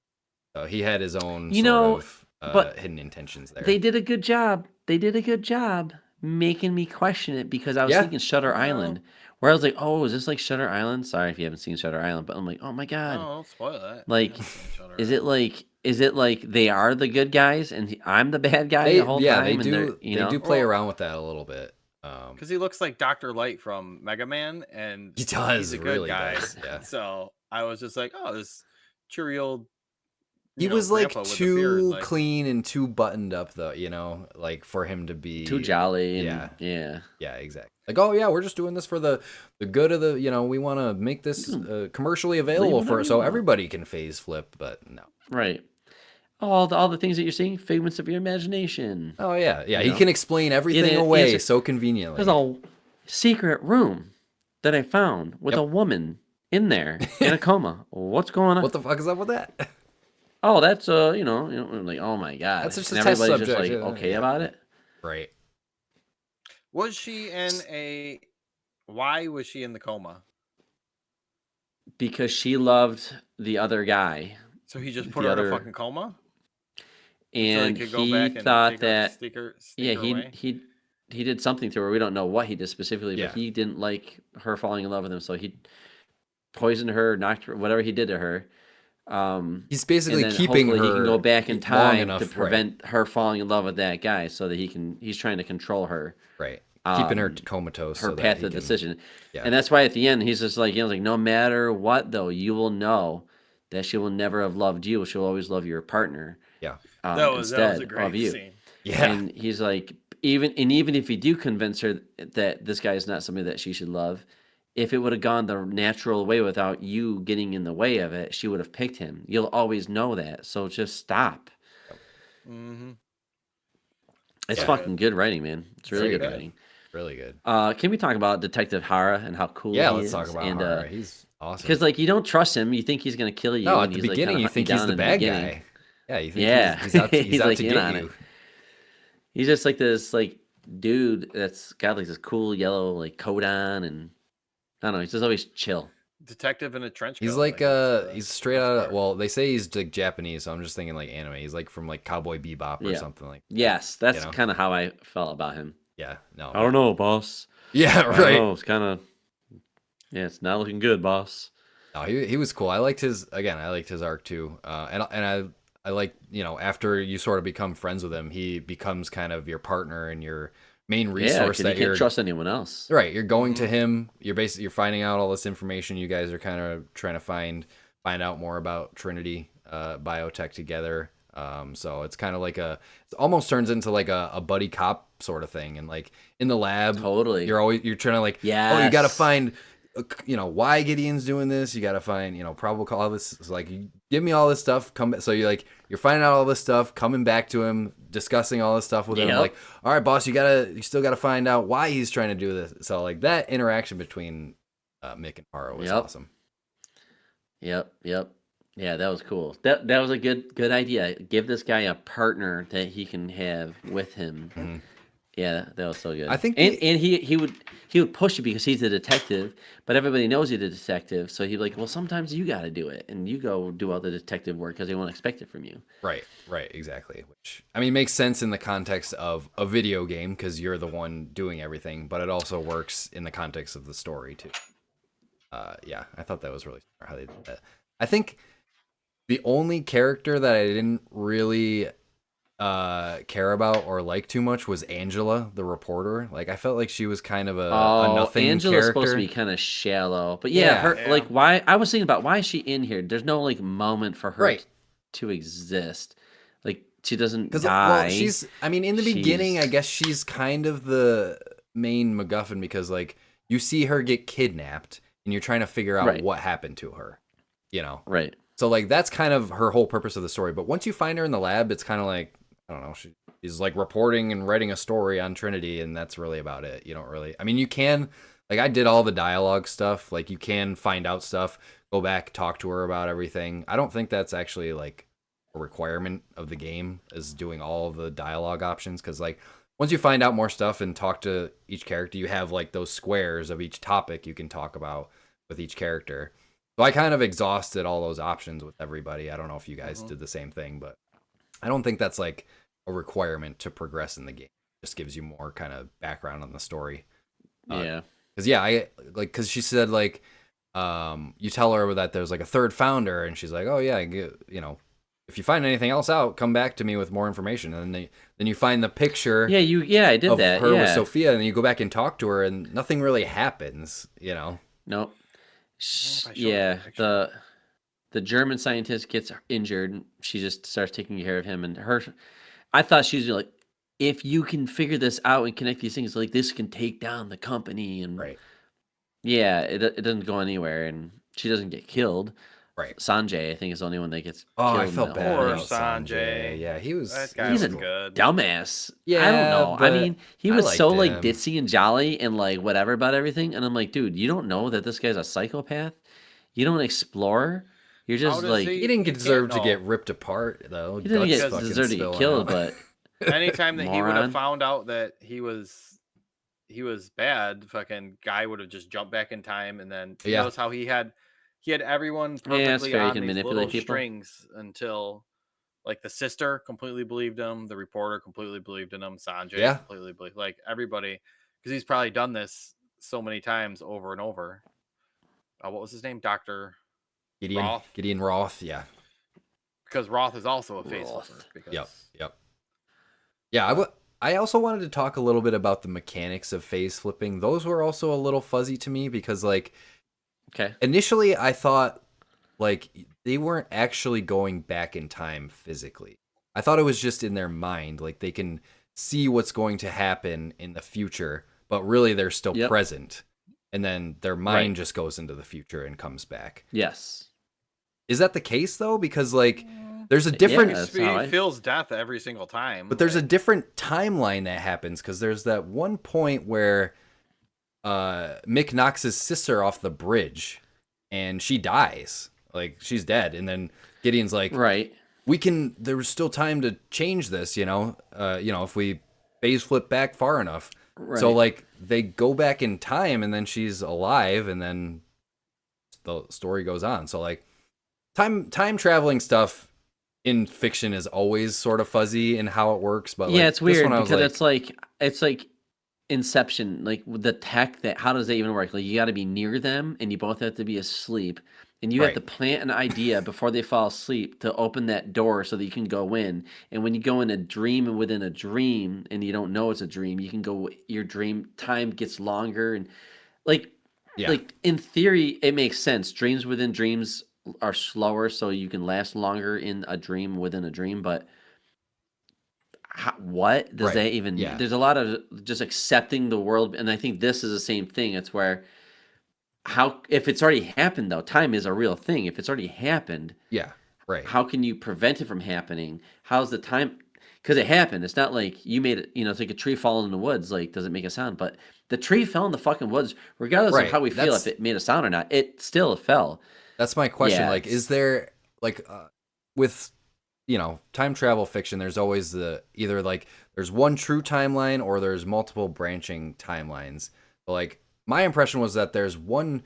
So he had his own You sort know, of but hidden intentions there. they did a good job. They did a good job making me question it because I was Yeah. thinking Shutter Well, Island, where I was like, "Oh, is this like Shutter Island?" Sorry if you haven't seen Shutter Island, but I'm like, "Oh my god!" no, don't spoil that. Like, I haven't seen Shutter is it Island. like they are the good guys and I'm the bad guy They the whole yeah, time? they And do they're, they do play Well- around with that a little bit. Because he looks like Dr. Light from Mega Man, and He does, he's a good really guy. does, yeah. So I was just like, oh, this cheery old. He was like grandpa with a beard, too like- clean and too buttoned up though, like for him to be too jolly. And, Yeah. yeah. Yeah, exactly. Like, oh yeah, we're just doing this for the good of the, we want to make this commercially available whatever you so want. everybody can phase flip, but no. Right. All the things that you're seeing, figments of your imagination. Oh yeah, yeah. You He know? can explain everything It- away it's- so conveniently. There's a secret room that I found with Yep. a woman in there in a coma. What's going on? What the fuck is up with that? Oh, that's like, oh my god. That's just a and test everybody's just subject, like yeah, okay yeah. about it. Right. Was she in a? Why was she in the coma? Because she loved the other guy. So he just The put her in other- a fucking coma, And so he could go he back and thought take her, that sneak her yeah, away? he did something to her. We don't know what he did specifically, Yeah. but he didn't like her falling in love with him, so he poisoned her, knocked her, whatever he did to her. He's basically and then keeping hopefully her he can go back in long time enough, to prevent her falling in love with that guy, so that he's trying to control her. right. Keeping her um, comatose. Her so that path he of can- decision. Yeah. And that's why at the end he's just like, no matter what though, you will know that she will never have loved you. She'll always love your partner. Yeah. That was instead a great of you. scene. Yeah. And he's like, even if you do convince her that this guy is not somebody that she should love, if it would have gone the natural way without you getting in the way of it, she would have picked him. You'll always know that. So just stop. Mm-hmm. It's Yeah. fucking good writing, man. It's really Very good good. writing. Really good. Can we talk about Detective Hara and how cool Yeah, he let's is? talk about and, Hara. He's awesome. Because like you don't trust him, you think he's gonna kill you. No, at and the he's, like, beginning kinda you hunting think you he's down the in bad beginning. guy. Yeah, you think Yeah. he's out He's, to like, in get on you. it. He's just like this like dude that's got like this cool yellow like coat on, and I don't know. He's just always chill. Detective in a trench coat. He's like that's the he's straight best out of, part. well, they say he's like Japanese, so I'm just thinking like anime. He's like from like Cowboy Bebop or Yeah. something like Yes, that's know? kind of how I felt about him. Yeah, no. I don't know, boss. Yeah, I don't right. know. It's kind of it's not looking good, boss. No, he was cool. I liked his arc too. And I like, after you sort of become friends with him, he becomes kind of your partner and your main Yeah, resource 'cause that you you're can't trust anyone else. right. You're going to him. You're finding out all this information. You guys are kind of trying to find out more about Trinity biotech together. So it's kind of like it almost turns into like a buddy cop sort of thing. And like in the lab, Totally. you're trying to like, oh, you got to find, why Gideon's doing this. You got to find, probable cause. All this. It's like, you give me all this stuff. So you're finding out all this stuff, coming back to him, discussing all this stuff with him. Yep. Like, all right, boss, you still got to find out why he's trying to do this. So like that interaction between Mick and Hara was Yep. awesome. Yep. Yeah, that was cool. That was a good idea. Give this guy a partner that he can have with him. Mhm. Yeah, that was so good. I think and he he would push you because he's a detective, but everybody knows he's a detective. So he'd be like, well, sometimes you got to do it, and you go do all the detective work because they won't expect it from you. Right, exactly. Which, I mean, makes sense in the context of a video game because you're the one doing everything, but it also works in the context of the story too. Yeah, I thought that was really smart how they did that. I think the only character that I didn't really care about or like too much was Angela, the reporter. Like, I felt like she was kind of a nothing Angela's character. supposed to be kind of shallow, but yeah, like why? I was thinking about why is she in here? There's no like moment for her to exist. Like she doesn't die. Well, she's. I mean, in the beginning, I guess she's kind of the main MacGuffin because like you see her get kidnapped and you're trying to figure out what happened to her. You know, right? So like that's kind of her whole purpose of the story. But once you find her in the lab, it's kind of like, I don't know, she's like reporting and writing a story on Trinity, and that's really about it. You don't really. I mean, you can, like, I did all the dialogue stuff. Like, you can find out stuff, go back, talk to her about everything. I don't think that's actually like a requirement of the game, is doing all of the dialogue options, because like once you find out more stuff and talk to each character, you have like those squares of each topic you can talk about with each character. So I kind of exhausted all those options with everybody. I don't know if you guys did the same thing, but I don't think that's like a requirement to progress in the game. It just gives you more kind of background on the story. Yeah. Because she said like, you tell her that there's like a third founder, and she's like, oh yeah, you know, if you find anything else out, come back to me with more information. And then you find the picture. I did that. Her with Sophia, and then you go back and talk to her, and nothing really happens. You know. Nope. Yeah, the German scientist gets injured. And she just starts taking care of him, and I thought she was like, if you can figure this out and connect these things, like this can take down the company, and yeah, it doesn't go anywhere, and she doesn't get killed. Right. Sanjay, I think, is the only one that gets killed. I felt bad Poor about Sanjay. Yeah, he's was a good. dumbass. Yeah, I don't know. I mean, he was so like him. ditzy and jolly and like whatever about everything, and I'm like, dude, you don't know that this guy's a psychopath. You don't explore. You're just like he didn't deserve to get ripped apart though. He didn't deserve to get killed, but anytime that he would have found out that he was bad, fucking guy would have just jumped back in time, and then he knows how he had everyone perfectly on these little strings until like the sister completely believed him, the reporter completely believed in him, Sanjay completely believed, like everybody, because he's probably done this so many times over and over. What was his name? Dr. Roth? Gideon Roth, yeah. Because Roth is also a face flipper. Yep. Yeah, I also wanted to talk a little bit about the mechanics of phase flipping. Those were also a little fuzzy to me because, like, initially I thought, like, they weren't actually going back in time physically. I thought it was just in their mind. Like, they can see what's going to happen in the future, but really they're still present. And then their mind just goes into the future and comes back. Yes. Is that the case, though? Because, like, there's a different... he feels death every single time. But there's a different timeline that happens, because there's that one point where Mick knocks his sister off the bridge, and she dies. Like, she's dead. And then Gideon's like, there's still time to change this, if we phase flip back far enough. So, like, they go back in time, and then she's alive, and then the story goes on. So, like, time traveling stuff in fiction is always sort of fuzzy in how it works. But yeah, it's weird because it's like Inception, like the tech that how does that even work? Like, you got to be near them, and you both have to be asleep. And you have to plant an idea before they fall asleep to open that door so that you can go in. And when you go in a dream and within a dream and you don't know it's a dream, you can go, your dream time gets longer. And like in theory, it makes sense. Dreams within dreams are slower, so you can last longer in a dream within a dream. But what does that even mean? There's a lot of just accepting the world. And I think this is the same thing. It's where... if it's already happened, though, time is a real thing. If it's already happened, how can you prevent it from happening? How's the time? Because it happened. It's not like you made it. It's like a tree falling in the woods. Like, does it make a sound? But the tree fell in the fucking woods, regardless of how we feel if it made a sound or not. It still fell. That's my question. Like, is there like with time travel fiction? There's always either like there's one true timeline or there's multiple branching timelines. But like my impression was that there's one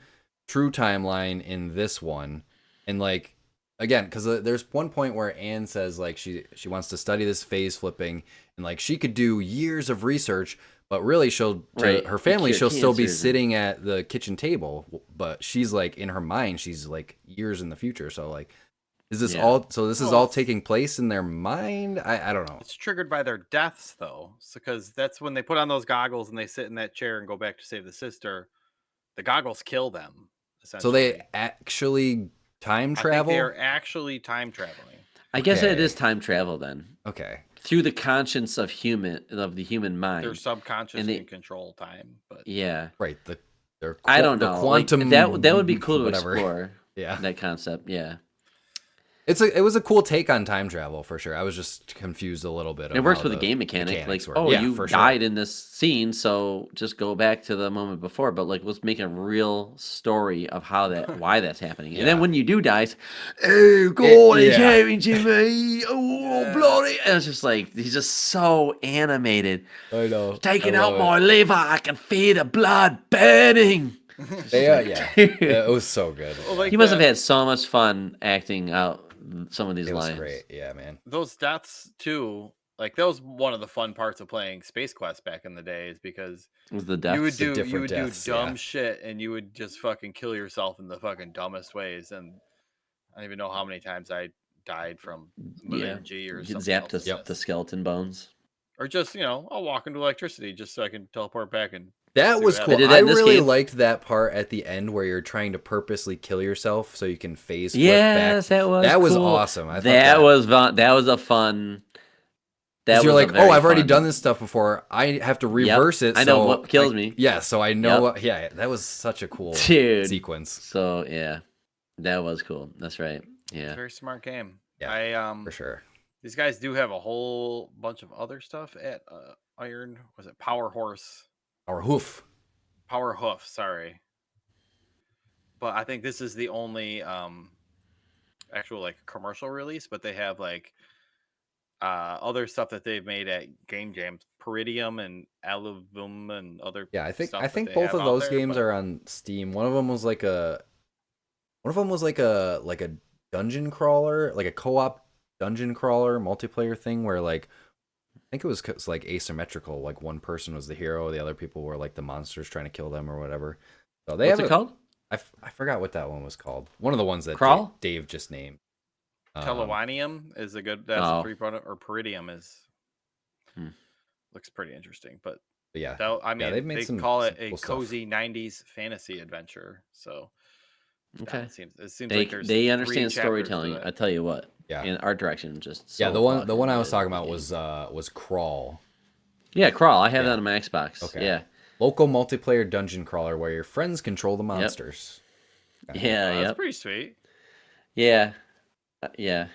true timeline in this one, and like again, because there's one point where Anne says like she wants to study this phase flipping, and like she could do years of research, but really Right. her family Cure she'll still be cancers and- sitting at the kitchen table, but she's like in her mind she's like years in the future. So like, is this Yeah. all? So this is Well, all it's- taking place in their mind? I don't know. It's triggered by their deaths, though, because that's when they put on those goggles and they sit in that chair and go back to save the sister. The goggles kill them. So Essentially, they actually time I think travel. they're actually time traveling. I guess it Okay. is time travel then. Okay. Through the conscience of the human mind. Their subconscious And they- can control time, but Yeah. Right. I don't know. The Like, quantum. that would be cool to whatever. explore. Yeah. That concept. Yeah. It was a cool take on time travel for sure. I was just confused a little bit. It on works how with the game mechanic. Like, mechanics work. oh, Yeah, you for sure. died in this scene, so just go back to the moment before. But like, let's make a real story of why that's happening. And then Yeah. when you do die, it's, oh God, it's yeah. happening to me. Oh bloody! And it's just like he's just so animated, I know. taking I out love my liver. I can feel the blood burning. Yeah. It was so good. Well, like He must have that- had so much fun acting out some of these It was lines. great. Yeah, man. those deaths too. Like that was one of the fun parts of playing Space Quest back in the day, is because It was the deaths. you would do different deaths, dumb yeah. shit and you would just fucking kill yourself in the fucking dumbest ways. And I don't even know how many times I died from G or Get something zapped else. to the skeleton bones. Or just I'll walk into electricity just so I can teleport back and That see was what cool. They did happens. that I in this really game. liked that part at the end where you're trying to purposely kill yourself so you can phase flip back. Yes, that was That was cool. awesome. I thought That was fun. That was a fun. That 'cause you're was a like, very oh, I've already fun- done this stuff before. I have to reverse it. I know so what kills me. Yeah, so I know. What, yeah, that was such a cool Dude. sequence So yeah, that was cool. That's right. It's a Yeah. very smart game. Yeah, I for sure. These guys do have a whole bunch of other stuff at Iron. Was it Powerhoof? Powerhoof, sorry. But I think this is the only actual like commercial release. But they have like other stuff that they've made at Game Jams, Peridium and Alivum and other. Yeah, I think stuff that they both have of out those there, games but- are on Steam. One of them was like a dungeon crawler, like a co-op dungeon crawler multiplayer thing where like I think it was like asymmetrical. Like one person was the hero, the other people were like the monsters trying to kill them or whatever. So they What's have it called? I forgot what that one was called. One of the ones that Crawl? Dave just named. Telewanium is a good. That's Oh. a 3 product, or Peridium is. Hmm. Looks pretty interesting, but But yeah, that, I mean, they've made they some- call it some a cool stuff. cozy '90s fantasy adventure. So Okay. it seems They like there's they 3 understand chapters to storytelling. that. I tell you what. Yeah. In art direction, just yeah. so The one fucking I was good talking at about the game. was Crawl. Yeah, Crawl. I have Yeah. that on my Xbox. Okay. Yeah. Local multiplayer dungeon crawler where your friends control the monsters. Yeah. That's Yep. pretty sweet. Yeah. Yeah.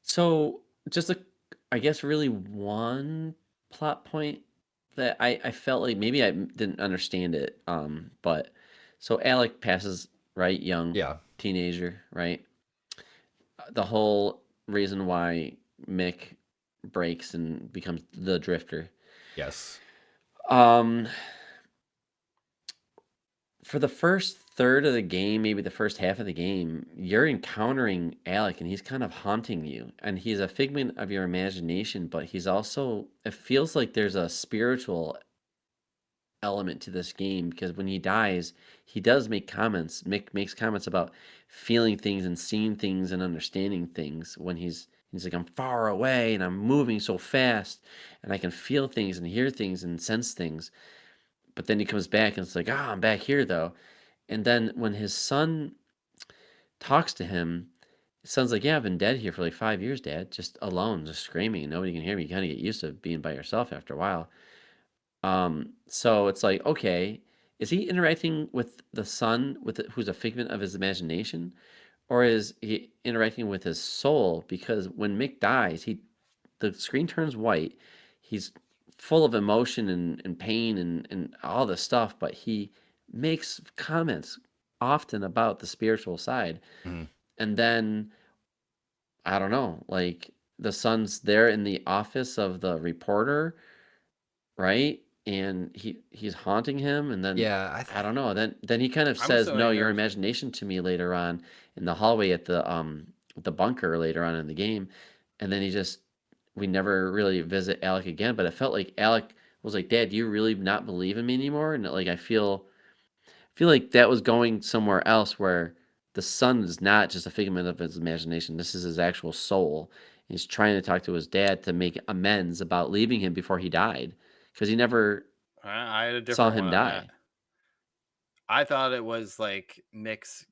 So just I guess really one plot point that I felt like maybe I didn't understand it. But so Alec passes, right? Young Yeah. teenager, right? The whole reason why Mick breaks and becomes the drifter. Yes. For the first third of the game, maybe the first half of the game, you're encountering Alec and he's kind of haunting you. And he's a figment of your imagination, but he's also, it feels like there's a spiritual element to this game because when he dies, he does make comments. Mick makes comments about feeling things and seeing things and understanding things when he's like, I'm far away and I'm moving so fast and I can feel things and hear things and sense things. But then he comes back and it's like, I'm back here though. And then when his son talks to him, his son's like, yeah, I've been dead here for like 5 years, Dad, just alone, just screaming, and nobody can hear me. You kind of get used to being by yourself after a while. So it's like, okay, is he interacting with the son who's a figment of his imagination, or is he interacting with his soul? Because when Mick dies, the screen turns white. He's full of emotion and pain and all this stuff, but he makes comments often about the spiritual side. Mhm. And then I don't know, like the son's there in the office of the reporter, right? and he's haunting him, and then Yeah, I don't know. Then he kind of I'm says, "No, assuming your there's imagination" to me later on in the hallway at the bunker later on in the game, and then we never really visit Alec again. But it felt like Alec was like, "Dad, do you really not believe in me anymore?" And like I feel like that was going somewhere else where the son is not just a figment of his imagination. This is his actual soul. He's trying to talk to his dad to make amends about leaving him before he died because he never I had a saw different him one on that. die. I thought it was like Nick's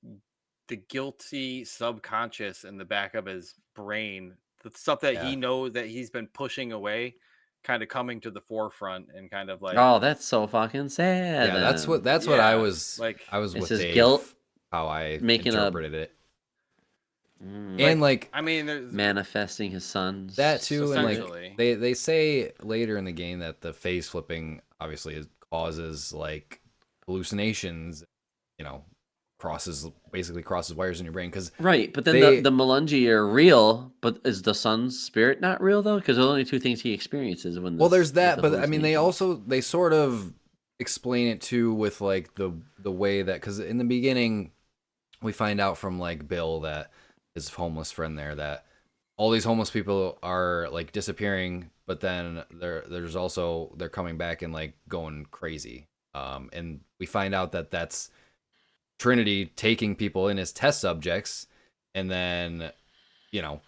the guilty subconscious in the back of his brain, the stuff that yeah, he knows that he's been pushing away, kind of coming to the forefront and kind of like, Oh, that's so fucking sad yeah. then. That's what yeah, like I was It's with his guilt Dave, how I making a interpreted it, and mm, like I mean, there's manifesting his that son's too, and like spirit. essentially, they say later in the game that the phase flipping obviously causes like hallucinations, you know, basically crosses wires in your brain because Right, but then they the Melungi are real, but is the son's spirit not real though? Because there's only two things he experiences when well, this there's with that, the but I mean hallucinations. they sort of explain it too with like the way that because in the beginning we find out from like Bill that his homeless friend there that all these homeless people are like disappearing, but then there's also they're coming back and like going crazy. And we find out that that's Trinity taking people in as test subjects and then, you know,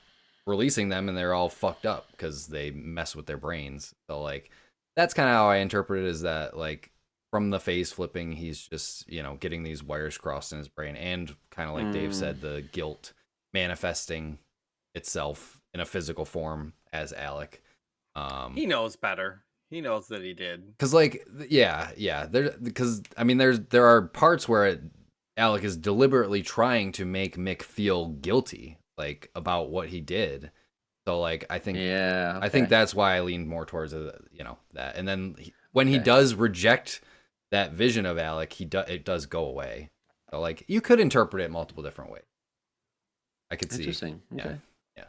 releasing them and they're all fucked up because they mess with their brains. So like that's kind of how I interpret it is that like from the phase flipping, he's just, you know, getting these wires crossed in his brain and kind of like Dave Mm, said, the guilt manifesting itself in a physical form as Alec. he knows better. He knows that he did. Cause like, yeah, there, because I mean, there are parts where Alec is deliberately trying to make Mick feel guilty, like about what he did. So like, yeah, I think okay, that's why I leaned more towards you know, that. And then when he okay. does reject that vision of Alec, it does go away. So like, you could interpret it multiple different ways. I could see, Interesting. yeah, Okay. yeah,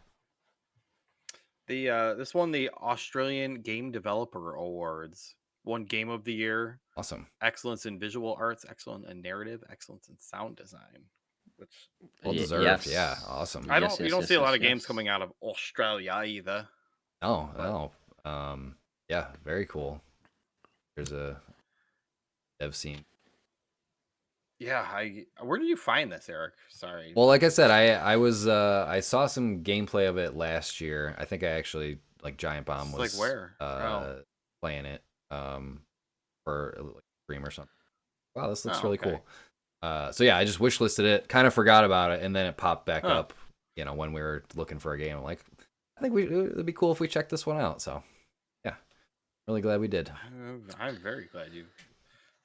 The this won the Australian Game Developer Awards. Won Game of the Year, awesome. excellence in visual arts, excellence in narrative, excellence in sound design. Which Well deserved, yeah, Yes. awesome. I Yes, don't you yes, don't see yes, a lot yes, of games yes. coming out of Australia either. No, But no, yeah, very cool. There's a dev scene. yeah, I where did you find this, Eric? Sorry. Well, like I said, I saw some gameplay of it last year. I think I actually like Giant Bomb It's like was where? Oh. playing it for like stream or something. Wow, this looks Oh, really okay. cool. So yeah, I just wishlisted it, kind of forgot about it, and then it popped back Huh. up, you know, when we were looking for a game. I'm like, I think it'd be cool if we checked this one out. So yeah, really glad we did. I'm very glad you.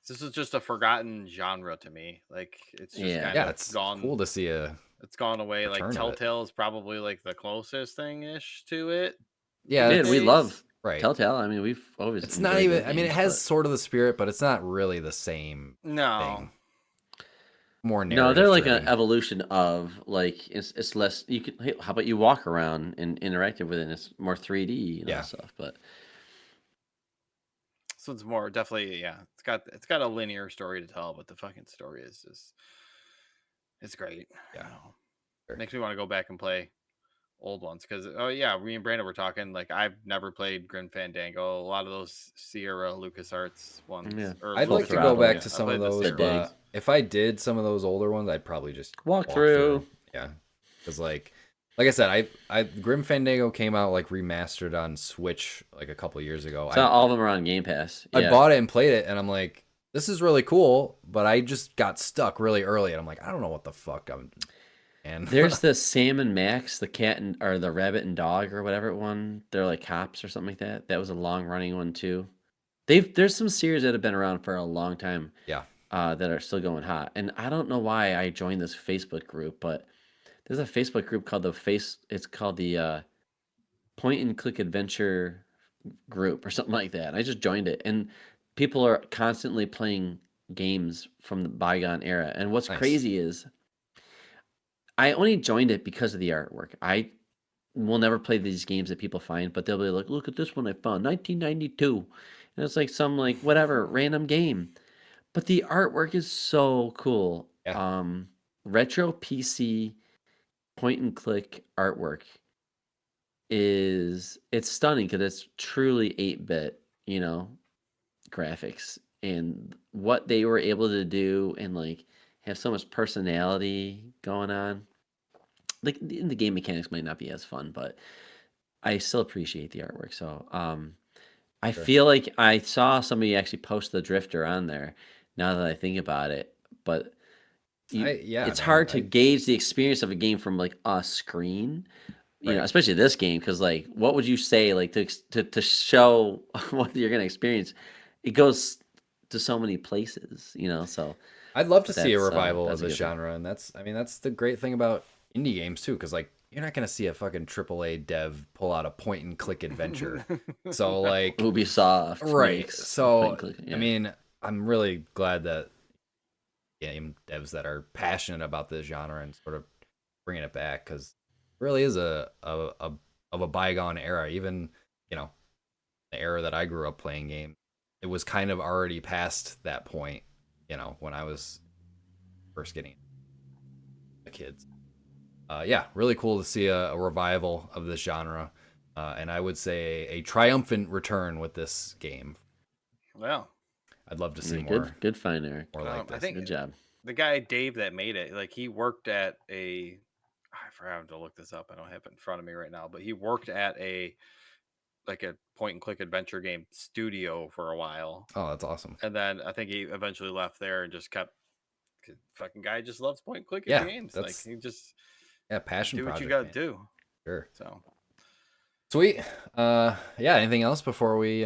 This is just a forgotten genre to me. Like it's just Yeah. kind Yeah, of it's gone. cool to see a It's gone away. Like return of it. Telltale is probably like the closest thing ish to it Yeah, these Dude, we it's days. love right. Telltale. I mean, we've always It's not enjoyed their even. I mean, it games, has but sort of the spirit, but it's not really the same No. thing. More no, they're narrative like an driven. evolution of like it's less. You can. Hey, how about you walk around and interact with it? And it's more 3D and all Yeah. that stuff. But So it's more definitely yeah. It's got a linear story to tell, but the fucking story is just it's great. Yeah. You know, Sure. makes me want to go back and play old ones because oh yeah, me and Brandon were talking like I've never played Grim Fandango. A lot of those Sierra LucasArts yeah, ones or I'd full like to go LucasArts ones. throttle. back Yeah, to I some of played the those, The Sierra dig. ones. but if I did some of those older ones, I'd probably just Walk walk through. through. Yeah. Because like I said, I Grim Fandango came out like remastered on Switch like a couple years ago. So all of them are on Game Pass. I Yeah. bought it and played it, and I'm like, this is really cool, but I just got stuck really early, and I'm like, I don't know what the fuck I'm. And There's the Sam and Max, the cat and or the rabbit and dog or whatever one. They're like cops or something like that. That was a long running one too. There's some series that have been around for a long time yeah, that are still going hot. And I don't know why I joined this Facebook group, but there's a Facebook group called It's called the Point and Click Adventure group or something like that. I just joined it, and people are constantly playing games from the bygone era. And what's nice. crazy is I only joined it because of the artwork. I will never play these games that people find, but they'll be like, "Look at this one I found, 1992," and it's like some like whatever random game, but the artwork is so cool. Yeah. Retro PC point and click artwork it's stunning because it's truly 8-bit, graphics, and what they were able to do and like have so much personality going on. Like the game mechanics might not be as fun, but I still appreciate the artwork. So I Sure. feel like I saw somebody actually post the Drifter on there. Now that I think about it, but it's Man, hard to gauge the experience of a game from like a screen. Right. Especially this game, because like, what would you say like to show what you're gonna experience? It goes to so many places, So I'd love to see a that's, revival that's of a this good thing. genre, and that's the great thing about indie games too, because like you're not gonna see a fucking AAA dev pull out a point and click adventure. So like, Ubisoft right? makes point So and click, I mean, I'm really glad that game devs that are passionate about this genre and sort of bringing it back, because it really is a of a bygone era. Even the era that I grew up playing games, it was kind of already past that point. When I was first getting the kids. Yeah, really cool to see a revival of this genre, and I would say a triumphant return with this game. Well, I'd love to see good find, Eric. more like I this. think Good job. the guy Dave that made it, like he worked at a. I forgot to look this up. I don't have it in front of me right now, but he worked at a point and click adventure game studio for a while, Oh, that's awesome. and then I think he eventually left there and just kept. Fucking guy just loves point and click Yeah, games. Like he just passion do what you project, got to man. do. Sure. So Sweet. Yeah. Anything else before we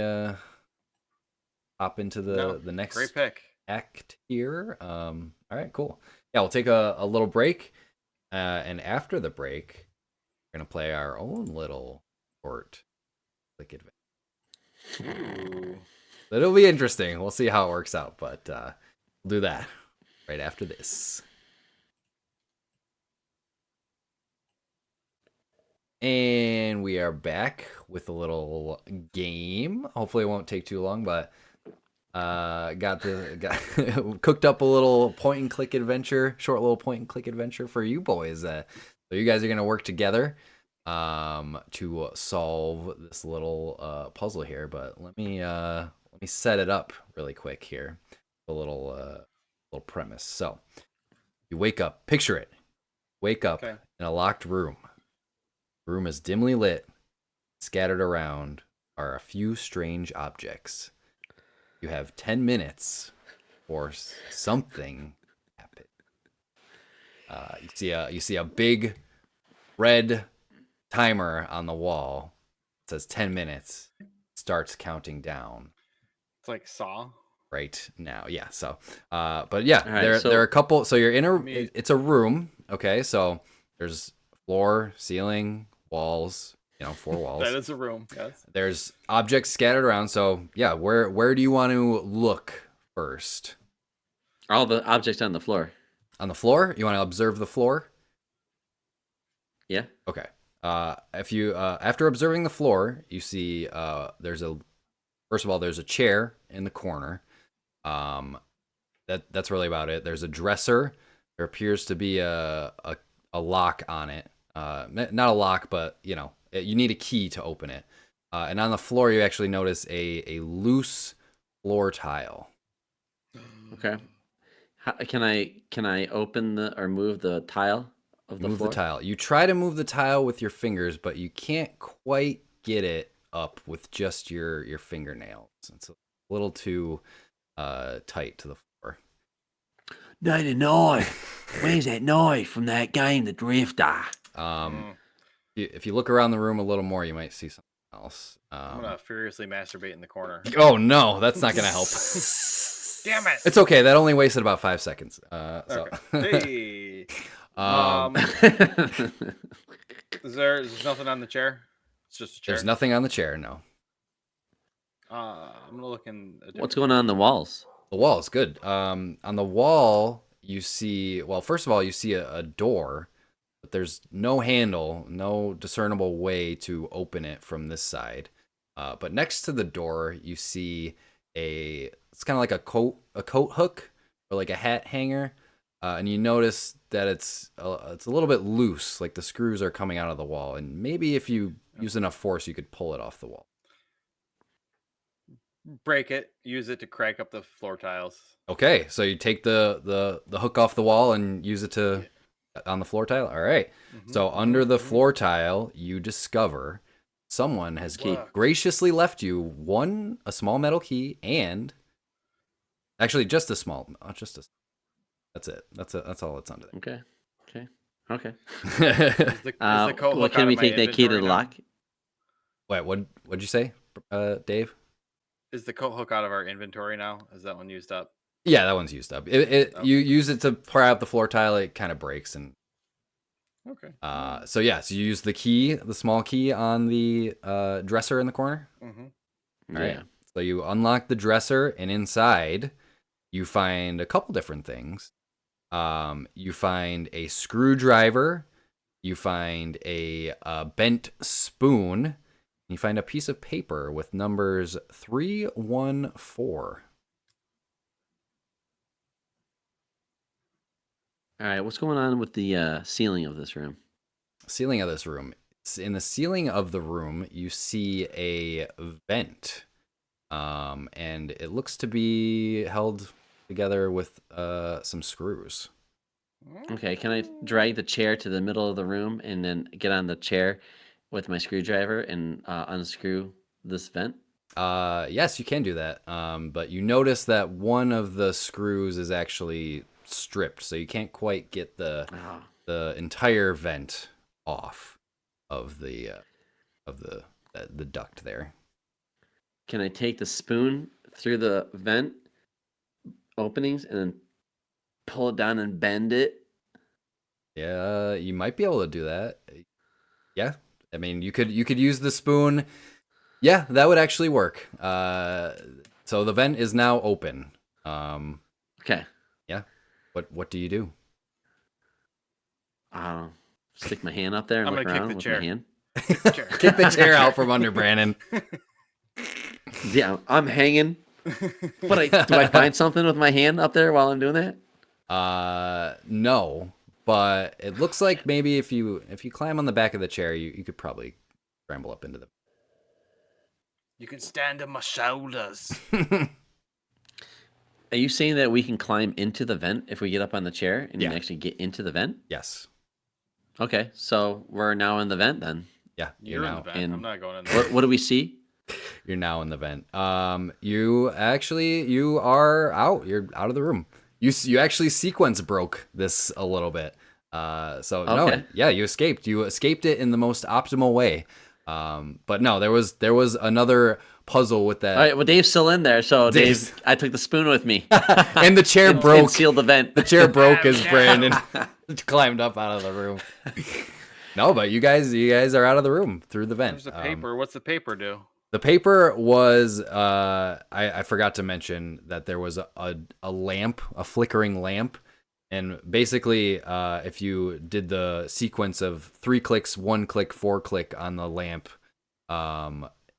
hop into the next great pick. act here? All right. Cool. Yeah, we'll take a little break, and after the break, we're gonna play our own little short click adventure. It'll be interesting. We'll see how it works out, but we'll do that right after this. And we are back with a little game. Hopefully it won't take too long, but got cooked up a little point and click adventure, short little point and click adventure for you boys. So you guys are gonna work together to solve this little puzzle here. But let me set it up really quick here. A little premise. So you wake up. Picture it. Wake up in a locked room. The room is dimly lit. Scattered around are a few strange objects. You have 10 minutes for something to happen. You see a big red timer on the wall. It says 10 minutes. Starts counting down. It's like Saw. Right now, yeah. So, but yeah, right, there are a couple. So you're in it's a room. Okay, so there's floor, ceiling, walls. 4 walls. That is a room. Yes. There's objects scattered around. So yeah, where do you want to look first? All the objects on the floor. On the floor? You want to observe the floor? Yeah. Okay. If you after observing the floor, you see there's a chair in the corner. That's really about it. There's a dresser. There appears to be a lock on it. Not a lock, but you need a key to open it. And on the floor, you actually notice a loose floor tile. Okay. Can I open or move the tile of the floor? Move the tile. You try to move the tile with your fingers, but you can't quite get it up with just your fingernails. It's a little too tight to the floor. Nighty knife. Where's that knife from that game, The Drifter? If you look around the room a little more, you might see something else. I'm gonna furiously masturbate in the corner. Oh no, that's not gonna help. Damn it! It's okay. That only wasted about 5 seconds. Okay. Hey. There's nothing on the chair. It's just a chair. There's nothing on the chair. No. I'm gonna look in. What's going on the walls? The wall is good. On the wall, you see. Well, first of all, you see a door, but there's no handle, no discernible way to open it from this side. But next to the door, you see it's kind of like a coat hook or like a hat hanger, and you notice that it's a little bit loose, like the screws are coming out of the wall, and maybe if you use enough force, you could pull it off the wall. Break it. Use it to crank up the floor tiles. Okay, so you take the hook off the wall and use it on the floor tile. All right. So under the floor tile, you discover someone has graciously left you a small metal key, and actually just a small, that's it. That's all that's under there. Okay. Is the coat Well, hook can out we of my take that key to the inventory now? lock? Wait, what'd you say, Dave? Is the coat hook out of our inventory now? Is that one used up? Yeah, that one's used up. You use it to pry out the floor tile. It kind of breaks, and Okay. so you use the small key on the dresser in the corner. Mm-hmm. All right. So you unlock the dresser, and inside you find a couple different things. You find a screwdriver. You find a bent spoon. You find a piece of paper with numbers 314. All right, what's going on with the ceiling of this room? Ceiling of this room. In the ceiling of the room, you see a vent, and it looks to be held together with some screws. Okay, can I drag the chair to the middle of the room and then get on the chair with my screwdriver and unscrew this vent? Yes, you can do that. But you notice that one of the screws is actually stripped, so you can't quite get the entire vent off of the duct there. Can I take the spoon through the vent openings and then pull it down and bend it? Yeah, you might be able to do that. Yeah, I mean, you could use the spoon. Yeah, that would actually work. So the vent is now open. Okay. Yeah. What do you do? Stick my hand up there and I'm look gonna kick around the with chair. my hand. Kick the chair out from under Brandon. Yeah, I'm hanging. But do I find something with my hand up there while I'm doing that? No, but it looks like maybe if you climb on the back of the chair, you could probably scramble up into the. You can stand on my shoulders. Are you saying that we can climb into the vent if we get up on the chair and Yeah. you can actually get into the vent? Yes. Okay, so we're now in the vent then. Yeah, You're in now the vent. in- I'm not going in there. What do we see? you're now in the vent. You are out. You're out of the room. You actually sequence broke this a little bit. So no, Okay. yeah, you escaped. You escaped it in the most optimal way. But no, there was another puzzle with that. All right, well, Dave's still in there, so Dave's- Dave, I took the spoon with me. And the chair and broke. sealed the vent. The chair broke as Brandon climbed up out of the room. No, but you guys are out of the room through the vent. There's the paper. What's the paper do? The paper was I forgot to mention that there was a lamp, a flickering lamp, and basically if you did the sequence of 3 clicks, 1 click, 4 click on the lamp,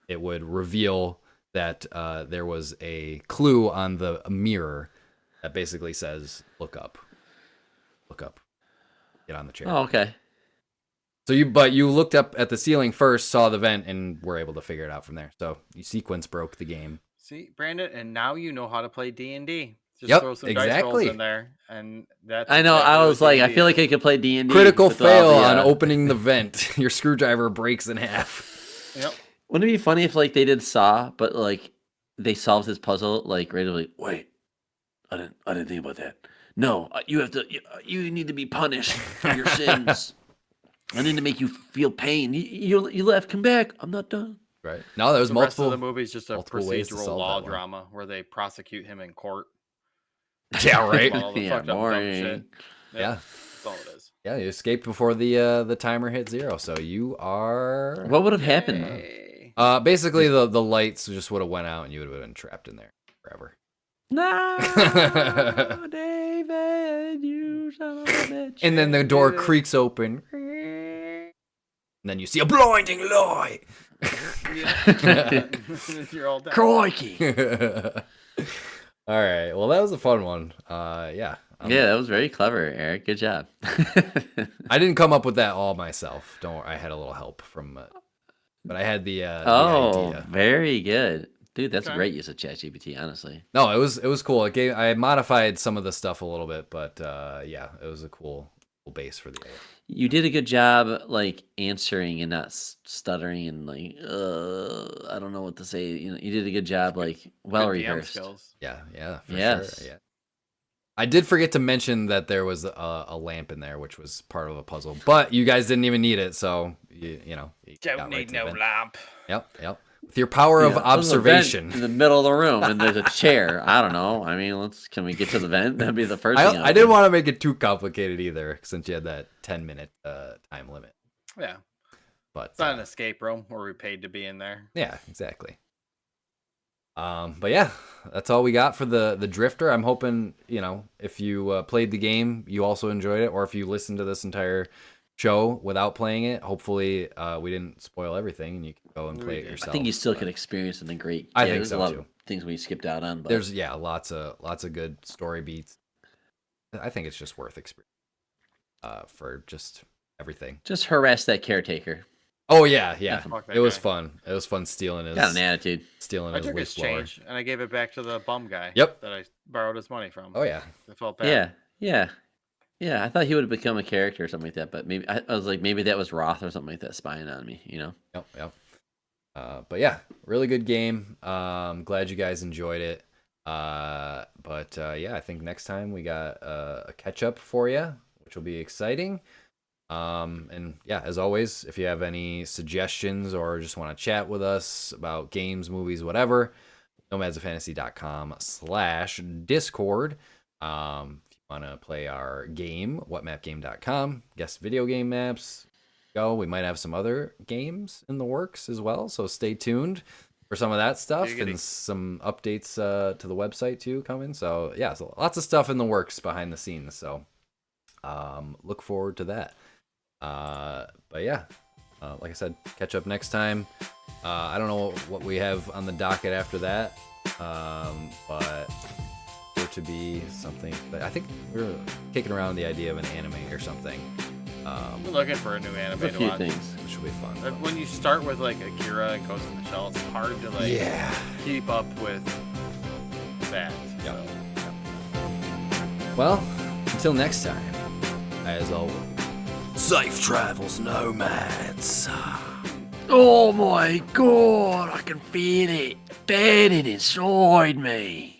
it would reveal that there was a clue on the mirror that basically says, look up, get on the chair. Oh, okay. So you looked up at the ceiling first, saw the vent, and were able to figure it out from there. So you sequence broke the game. See, Brandon, and now you know how to play D&D. Just Yep, throw some dice exactly. rolls in there, and that's. I know. exactly I what was like, I D&D feel like is. I could play D&D. Critical with all fail the, on opening the vent. Your screwdriver breaks in half. Yep. Wouldn't it be funny if like they did Saw, but like they solved this puzzle like randomly? Wait, I didn't think about that. No, you have to. You need to be punished for your sins. I need to make you feel pain. You left. Come back. I'm not done. Right. No, there was The rest multiple. of the movie is just a multiple ways to procedural solve law that one. drama where they prosecute him in court. Yeah, right. All the Yeah, fucked up dumb boring. shit. Yeah. That's all it is. Yeah, you escaped before the timer hit 0. So you are. What would have happened? Hey. Basically, the lights just would have went out, and you would have been trapped in there forever. No, David, you son of a bitch. And then the door creaks open. And then you see a blinding light. Yeah. You're all done. Crikey. All right. Well, that was a fun one. Yeah. Yeah, that was very clever, Eric. Good job. I didn't come up with that all myself. Don't worry. I had a little help from, but I had the Oh, idea. very good. Dude, that's a Okay. great use of ChatGPT, honestly. No, it was cool. I modified some of the stuff a little bit, but yeah, it was a cool base for the AI. You did a good job, like, answering and not stuttering and, like, I don't know what to say. You know, you did a good job, like, well Good DM rehearsed. skills. Yeah, for Yes. sure. Yeah. I did forget to mention that there was a lamp in there, which was part of a puzzle, but you guys didn't even need it, so you know. You got Don't right need to the no vent. lamp. Yep. With your power of Yeah, there's a vent observation. in the middle of the room, and there's a chair. I don't know. I mean, can we get to the vent? That'd be the first thing. I didn't want to make it too complicated either, since you had that 10-minute time limit. Yeah. But It's not an escape room where we paid to be in there. yeah, exactly. But yeah, that's all we got for the Drifter. I'm hoping, you know, if you played the game, you also enjoyed it, or if you listened to this entire show without playing it, hopefully we didn't spoil everything and you can go and play it yourself. I think you still but can experience something great. I Yeah, think there's so, a lot too. of things we skipped out on, but There's lots of good story beats. I think it's just worth experience for just everything. just harass that caretaker. Oh yeah. Fuck that It was guy. fun. It was fun stealing his Got an attitude. stealing I his took leaf his blower. change and I gave it back to the bum guy. Yep. That I borrowed his money from. Oh yeah. I felt bad. Yeah. I thought he would have become a character or something like that, but maybe I was like, maybe that was Roth or something like that spying on me. You know? Yep. But yeah, really good game. Glad you guys enjoyed it. But yeah, I think next time we got a catch up for you, which will be exciting. And yeah, as always, if you have any suggestions or just want to chat with us about games, movies, whatever, nomadsoffantasy.com/discord. If you want to play our game, whatmapgame.com, guest video game maps, go. We might have some other games in the works as well, so stay tuned for some of that stuff Giggity. and some updates to the website too coming. So yeah, so lots of stuff in the works behind the scenes. So look forward to that. But yeah, like I said, catch up next time. I don't know what we have on the docket after that, but there to be something. But I think we're kicking around the idea of an anime or something. I'm looking for a new anime There's a to few watch. things. Which will be fun. When you start with like Akira and Ghost in the Shell, it's hard to like Yeah. keep up with that. Yep. So. Well, until next time, as always. Safe travels, nomads. Oh my god, I can feel it burning inside me.